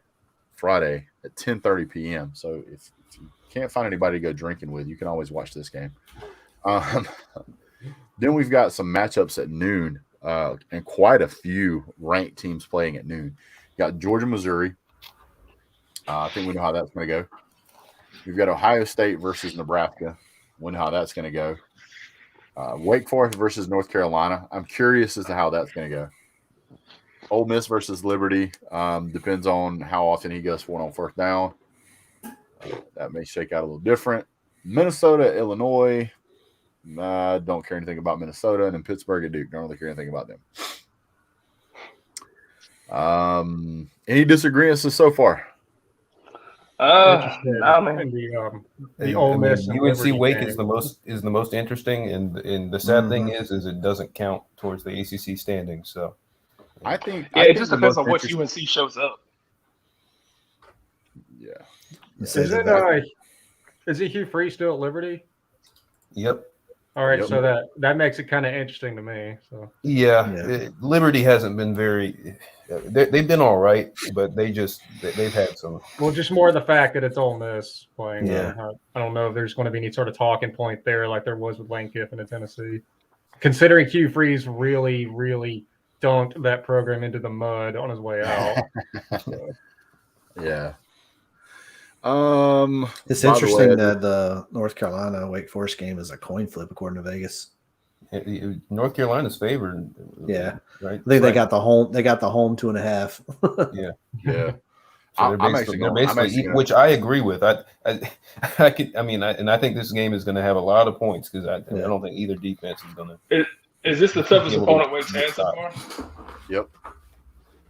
Friday at 10:30 p.m. So if you can't find anybody to go drinking with, you can always watch this game. Then we've got some matchups at noon, and quite a few ranked teams playing at noon. You got Georgia, Missouri. I think we know how that's going to go. We've got Ohio State versus Nebraska. We know how that's going to go. Wake Forest versus North Carolina. I'm curious as to how that's going to go. Ole Miss versus Liberty. Depends on how often he goes for it on first down. That may shake out a little different. Minnesota, Illinois. Don't care anything about Minnesota. And then Pittsburgh and Duke. Don't really care anything about them. Any disagreements so far? Nah, man. The Ole Miss and UNC Liberty Wake game. is the most interesting, and the sad thing is it doesn't count towards the ACC standings. So I think It just depends on which UNC shows up. Yeah. Is it Hugh Freeze still at Liberty? Yep. All right, Yep. so that makes it kind of interesting to me. So Liberty hasn't been very. They've been all right, but they've had some. well, just more the fact that it's Ole Miss playing. Yeah. I don't know if there's going to be any sort of talking point there like there was with Lane Kiffin in Tennessee. Considering Hugh Freeze really, really dunked that program into the mud on his way out. Yeah. It's by the interesting way, that the North Carolina Wake Forest game is a coin flip according to Vegas. North Carolina's favored. Yeah. Right. I think they got the home 2.5. Yeah. Yeah. So I'm actually gonna- which I agree with. I think this game is going to have a lot of points because I don't think either defense is going to. Is this the toughest opponent Wake's had so far? Yep.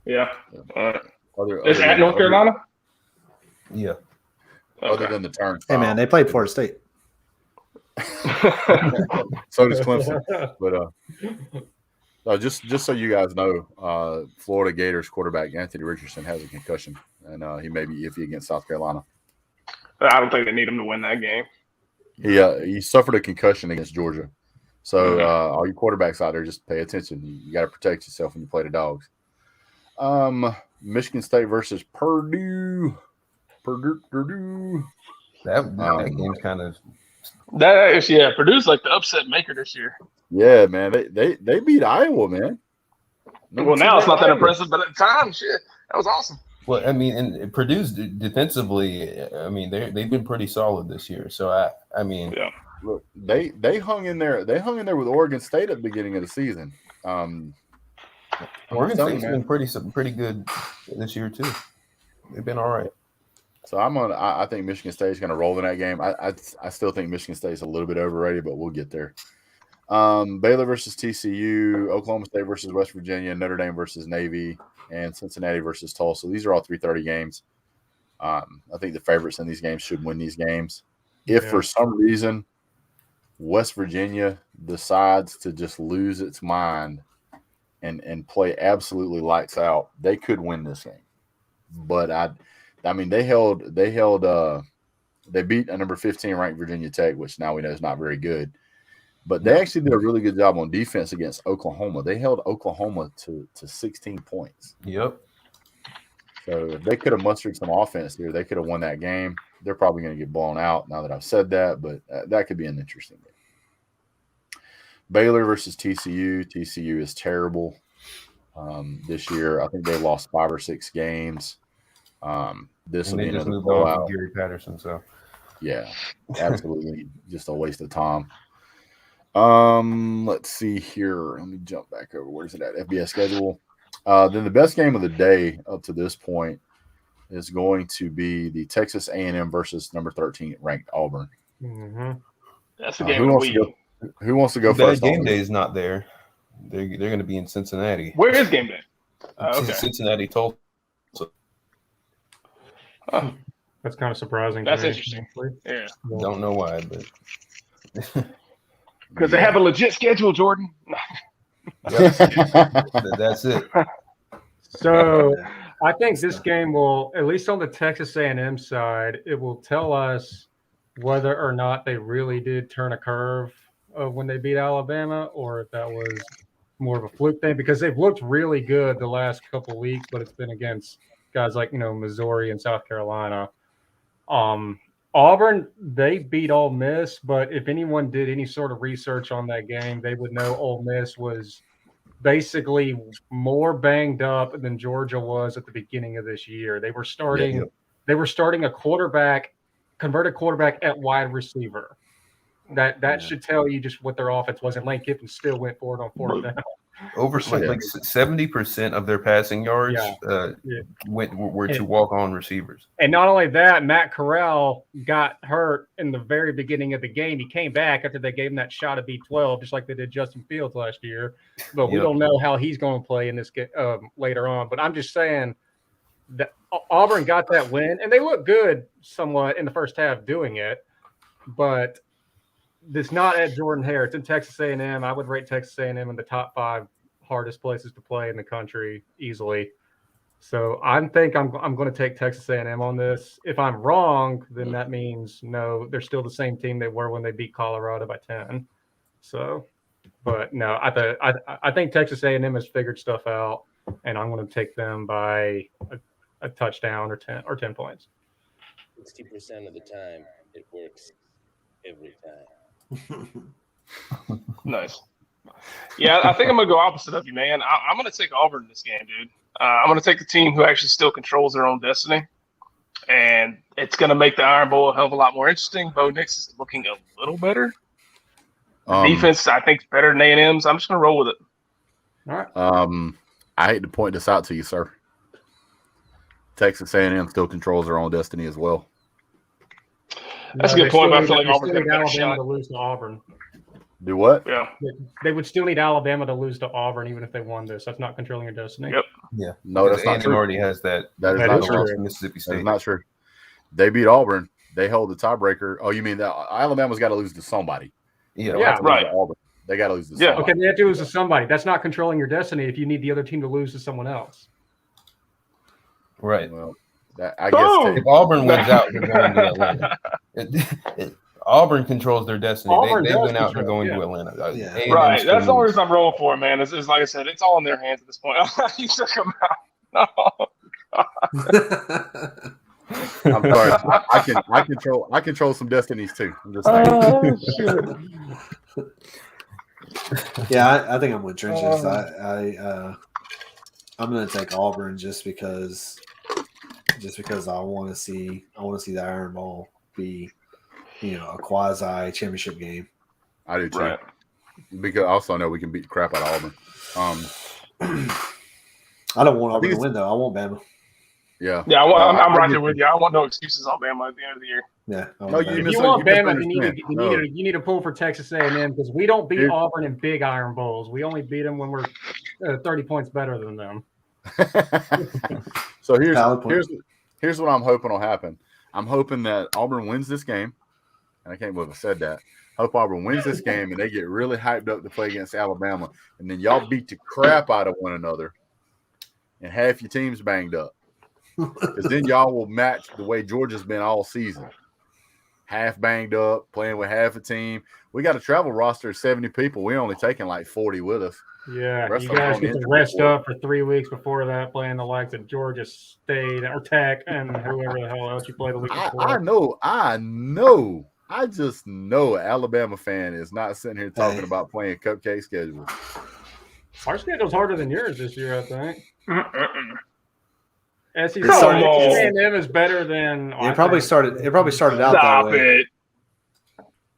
Yeah. All right. Other It's at than- North Carolina? Yeah. Other than the turn. Hey man, they played Florida State. So does Clemson. But just so you guys know, Florida Gators quarterback Anthony Richardson has a concussion, and he may be iffy against South Carolina. I don't think they need him to win that game. He suffered a concussion against Georgia. So all you quarterbacks out there, just pay attention. You got to protect yourself when you play the Dogs. Michigan State versus Purdue. Purdue. That game's kind of. Purdue's like the upset maker this year. Yeah, man. They beat Iowa, man. Well, now it's not that impressive, but at the time, shit, that was awesome. Well, I mean, and Purdue's defensively, I mean, they've been pretty solid this year. So Yeah. Look, they hung in there. They hung in there with Oregon State at the beginning of the season. Oregon State's been pretty good this year too. They've been all right. So I think Michigan State's going to roll in that game. I still think Michigan State's a little bit overrated, but we'll get there. Baylor versus TCU, Oklahoma State versus West Virginia, Notre Dame versus Navy, and Cincinnati versus Tulsa. These are all 3:30 games. I think the favorites in these games should win these games. If for some reason West Virginia decides to just lose its mind and play absolutely lights out, they could win this game. But I mean, they beat a number 15 ranked Virginia Tech, which now we know is not very good. But they actually did a really good job on defense against Oklahoma. They held Oklahoma to 16 points. Yep. So if they could have mustered some offense here, they could have won that game. They're probably going to get blown out now that I've said that, but that could be an interesting game. Baylor versus TCU. TCU is terrible this year. I think they lost 5 or 6 games. This will be another blowout. Gary Patterson, so yeah, absolutely just a waste of time. Let's see here. Let me jump back over. Where's it at? FBS schedule. Then the best game of the day up to this point is going to be the Texas A&M versus number 13 ranked Auburn. Mm-hmm. That's the game of the week. Who wants to go Bad first? game day is not there. They're going to be in Cincinnati. Where is game day? Okay. Cincinnati, Tulsa. Oh, That's kind of surprising. that's to me, interesting. honestly. Yeah, Don't know why, but because they have a legit schedule, Jordan. that's it. So I think this game will, at least on the Texas A&M side, it will tell us whether or not they really did turn a curve when they beat Alabama, or if that was more of a fluke thing, because they've looked really good the last couple of weeks, but it's been against guys like, Missouri and South Carolina. Auburn, they beat Ole Miss, but if anyone did any sort of research on that game, they would know Ole Miss was basically more banged up than Georgia was at the beginning of this year. They were starting a converted quarterback at wide receiver. That should tell you just what their offense was, and Lane Kiffin still went for it on fourth down. Over like 70% of their passing yards were to walk-on receivers. And not only that, Matt Corral got hurt in the very beginning of the game. He came back after they gave him that shot of B12, just like they did Justin Fields last year. But we don't know how he's going to play in this later on. But I'm just saying that Auburn got that win, and they look good somewhat in the first half doing it. But it's not at Jordan Hare. It's in Texas A&M. I would rate Texas A&M in the top 5 hardest places to play in the country easily. So I think I'm going to take Texas A&M on this. If I'm wrong, then that means no, they're still the same team they were when they beat Colorado by 10. So, but no, I think Texas A&M has figured stuff out, and I'm going to take them by a touchdown or 10 points. 60% of the time, it works every time. Nice. Yeah, I think I'm going to go opposite of you, man. I'm going to take Auburn in this game, dude. I'm going to take the team who actually still controls their own destiny. And it's going to make the Iron Bowl a hell of a lot more interesting. Bo Nix is looking a little better. Defense, I think, is better than A&M's. I'm just going to roll with it. All right. I hate to point this out to you, sir. Texas A&M still controls their own destiny as well. That's a good point, but I feel like Auburn's Auburn's got a better Alabama shot. to lose to Auburn. Do what? Yeah. They would still need Alabama to lose to Auburn even if they won this. That's not controlling your destiny. Yep. Yeah. No, that's not A&M true. already has that. That is That not is true. true. Mississippi That State. is not true. They beat Auburn. They hold the tiebreaker. Oh, you mean that Alabama's got to lose to somebody? Yeah. They don't have to lose right. to Auburn. They got to lose to Yeah. somebody. Okay, they have to lose to somebody. That's not controlling your destiny if you need the other team to lose to someone else. Right. Well, I Boom! guess If Auburn wins out, they're going to Atlanta. Auburn controls their destiny. Auburn They does win out, they're control, going yeah. to Atlanta. Yeah. A&M Right. still That's the only loses. reason I'm rolling for it, man. It's like I said, it's all in their hands at this point. You took them out. No. I'm sorry. I control some destinies too. I'm just saying. Yeah, I think I'm with Trenches. I'm going to take Auburn just because I want to see the Iron Bowl be, a quasi championship game. I do too. Right. Because I also know we can beat the crap out of Auburn. I don't want Auburn to win though. I want Bama. Yeah. Yeah, I'm right get there with you. I want no excuses on Bama at the end of the year. Yeah. I No, want you Bama. If you want Bama, misunderstand. you need to pull for Texas A&M because we don't beat Dude. Auburn in big Iron Bowls. We only beat them when we're 30 points better than them. So Valid point. here's what I'm hoping will happen. I'm hoping that Auburn wins this game, and I can't believe I said that. Hope Auburn wins this game, and they get really hyped up to play against Alabama, and then y'all beat the crap out of one another, and half your team's banged up. Because then y'all will match the way Georgia's been all season. Half banged up, playing with half a team. We got a travel roster of 70 people. We're only taking like 40 with us. Yeah, Rest you of them guys on get the to injury rest report. up for 3 weeks before that, playing the likes of Georgia State or Tech and whoever the hell else you play the week before. I know. I just know an Alabama fan is not sitting here talking about playing cupcake schedule. Our schedule's harder than yours this year, I think. SEC Come on. A&M is better than. It probably started out Stop that way. it.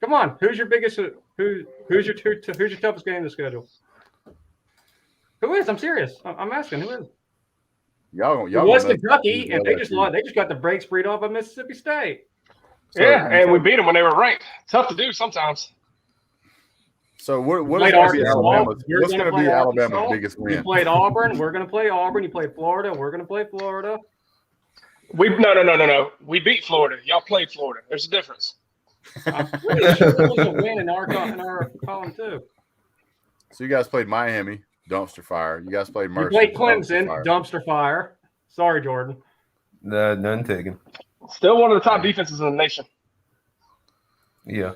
Come on, who's your biggest? Who's your toughest game in the schedule? Who is? I'm serious. I'm asking. Who is? Y'all It was gonna- Kentucky, and they just got the brakes freed off by Mississippi State. Yeah, and we beat them when they were ranked. Tough to do sometimes. So what played is going to be Arkansas. Alabama's? You're What's gonna going to play be Alabama's Arkansas. biggest You win? played Auburn. We're going to play Auburn. You played Florida. We're going to play Florida. No. We beat Florida. Y'all played Florida. There's a difference. I'm pretty sure there was a win in our column too. So you guys played Miami, dumpster fire. You guys played Mercer. You played dumpster Clemson, fire. dumpster fire. Sorry, Jordan. None taken. Still one of the top defenses in the nation. Yeah.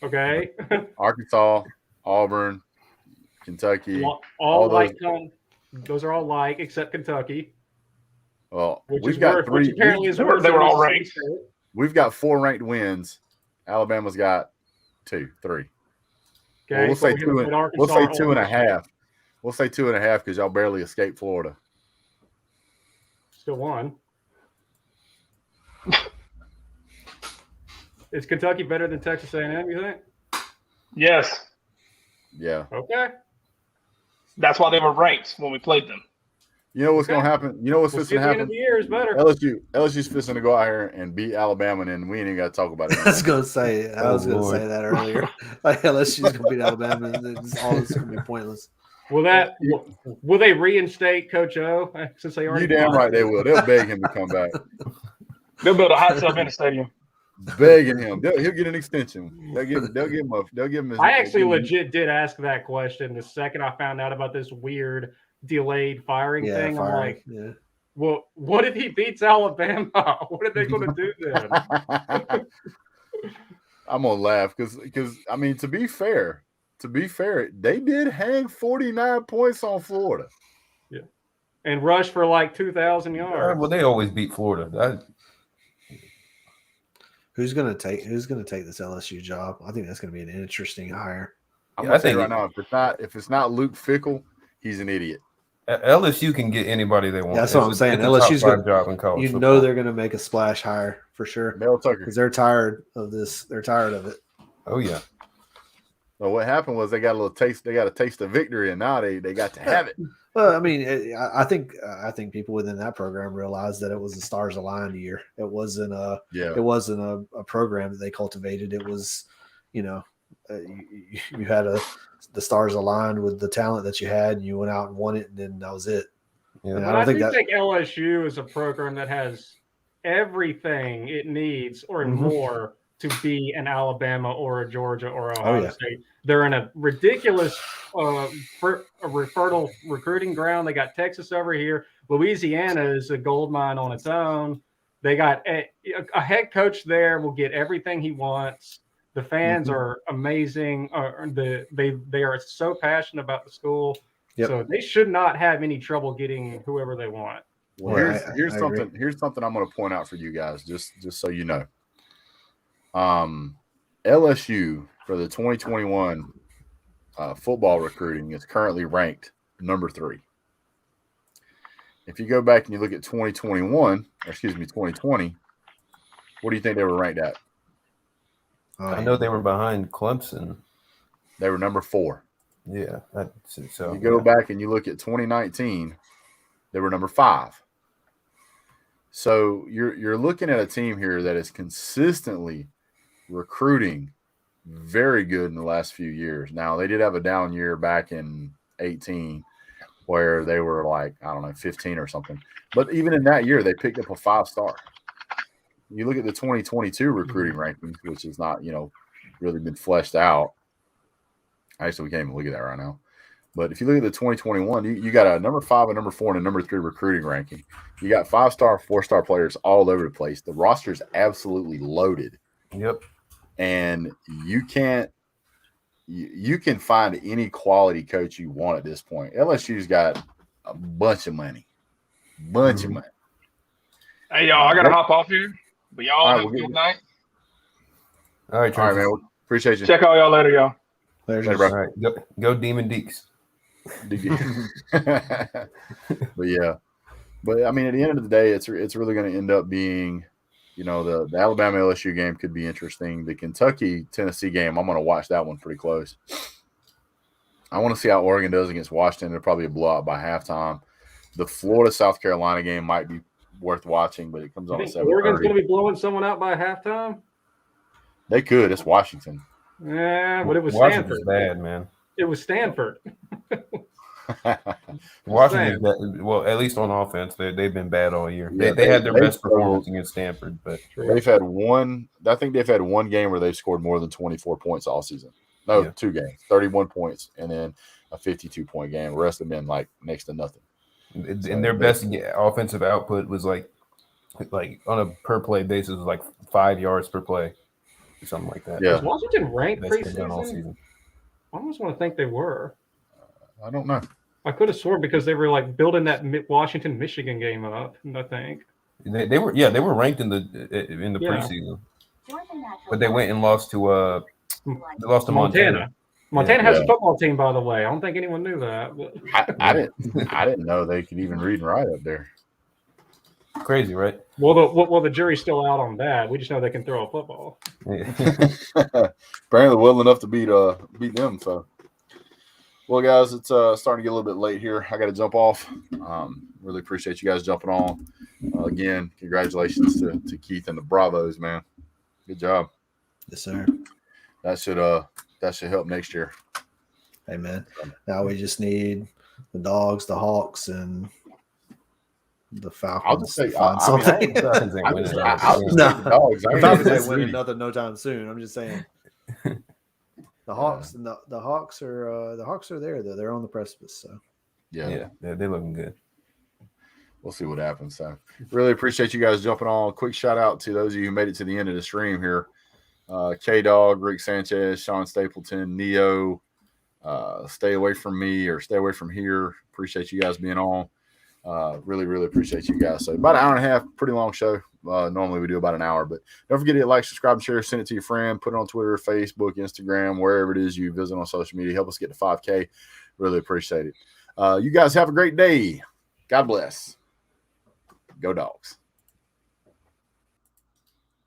Okay. Arkansas, Auburn, Kentucky. All like those are all like except Kentucky. Well, Which we've is got worth, three. which apparently is worse. They were all than ranked. We've got 4 ranked wins. Alabama's got 2, 3. Okay, Well, we'll say we're gonna put Arkansas We'll say on 2.5. We'll say 2.5 because y'all barely escaped Florida. Still won. Is Kentucky better than Texas A&M, you think? Yes. Yeah. Okay. That's why they were ranked when we played them. You know what's going to happen? You know what's We'll see fixing at to the end of happen? the year is better. LSU's fixing to go out here and beat Alabama, and we ain't even got to talk about it. I was going to say that earlier. Like LSU's going to beat Alabama, and all this is going to be pointless. Will they reinstate Coach O since they already? You damn right they will. They'll beg him to come back. They'll build a hot tub in the stadium. Begging him, he'll get an extension. They'll give him. I actually legit did ask that question the second I found out about this weird delayed firing thing. I'm like, well, what if he beats Alabama? What are they going to do then? I'm gonna laugh because I mean, to be fair, they did hang 49 points on Florida. Yeah, and rush for like 2,000 yards. Well, they always beat Florida. Who's gonna take this LSU job? I think that's gonna be an interesting hire. I'm gonna say right now, if it's not Luke Fickell, he's an idiot. LSU can get anybody they want. That's what I'm saying. LSU's got a job in college. You know they're gonna make a splash hire for sure. Mel Tucker, because they're tired of this. They're tired of it. Oh yeah. Well, what happened was they got a little taste. They got a taste of victory, and now they got to have it. Well, I mean, I think people within that program realized that it was the stars aligned year. It wasn't a program that they cultivated. It was, you had the stars aligned with the talent that you had, and you went out and won it, and then that was it. Yeah. And I think LSU is a program that has everything it needs or more to be an Alabama or a Georgia or Ohio State. They're in a ridiculous fertile recruiting ground. They got Texas over here. Louisiana is a gold mine on its own. They got a head coach there will get everything he wants. The fans are amazing. They are so passionate about the school. Yep. So they should not have any trouble getting whoever they want. Well, here's something. Here's something I'm going to point out for you guys, just so you know. LSU for the 2021 football recruiting is currently ranked number 3. If you go back and you look at 2020, what do you think they were ranked at? I know they were behind Clemson. They were number 4. Yeah. So you go back and you look at 2019, they were number 5. So you're looking at a team here that is consistently recruiting very good in the last few years. Now, they did have a down year back in 18 where they were like, 15 or something. But even in that year, they picked up a 5-star. You look at the 2022 recruiting rankings, which is not, really been fleshed out. Actually, we can't even look at that right now. But if you look at the 2021, you got a number 5, a number 4, and a number 3 recruiting ranking. You got 5-star, 4-star players all over the place. The roster is absolutely loaded. Yep. And you can find any quality coach you want at this point. LSU's got a bunch of money. Of money. Hey, y'all, I got to hop off here. But y'all have a good night. All right, man. Appreciate you. Check all y'all later, y'all. Later, bro. All right. Go Demon Deeks. But yeah. But I mean, at the end of the day, it's really going to end up being, the Alabama LSU game could be interesting. The Kentucky Tennessee game, I'm going to watch that one pretty close. I want to see how Oregon does against Washington. They're probably a blowout by halftime. The Florida South Carolina game might be worth watching, but it comes on at 7:30. Oregon's going to be blowing someone out by halftime? They could. It's Washington. Yeah, but it was Washington's Stanford. bad, man. It was Stanford. Washington's bad. Well, at least on offense, they've been bad all year. Yeah, they had their they've best performance struggled. against Stanford, but They've had one. I think they've had one game where they've scored more than 24 points all season. No, Yeah. 2 games, 31 points, and then a 52-point game. The rest have been like next to nothing. and their best offensive output was like on a per play basis was like 5 yards per play, or something like that. Yeah. Was Washington ranked Best they've done all preseason? season. I almost want to think they were. I don't know. I could have sworn because they were like building that Washington-Michigan game up, I think. They were ranked in the preseason, but they went and lost to Montana. Montana has a football team, by the way. I don't think anyone knew that. But... I didn't know they could even read and write up there. Crazy, right? Well, the jury's still out on that. We just know they can throw a football. Yeah. Apparently, well enough to beat them. So, well, guys, it's starting to get a little bit late here. I got to jump off. Really appreciate you guys jumping on. Again, congratulations to Keith and the Bravos, man. Good job. Yes, sir. That should help next year. Hey, man. Now we just need the Dogs, the Hawks, and the Falcons. I'll just say, something. the Dogs. The Falcons ain't winning nothing no time soon. I'm just saying. The Hawks and the Hawks are there though. They're on the precipice. So yeah, they're looking good. We'll see what happens. So really appreciate you guys jumping on. Quick shout out to those of you who made it to the end of the stream here. K-Dog, Rick Sanchez, Sean Stapleton, Neo, Stay Away From Me or Stay Away From Here. Appreciate you guys being on. Really, really appreciate you guys. So about an hour and a half, pretty long show. Normally we do about an hour, but don't forget to like, subscribe, and share. Send it to your friend. Put it on Twitter, Facebook, Instagram, wherever it is you visit on social media. Help us get to 5K. Really appreciate it. You guys have a great day. God bless. Go Dogs.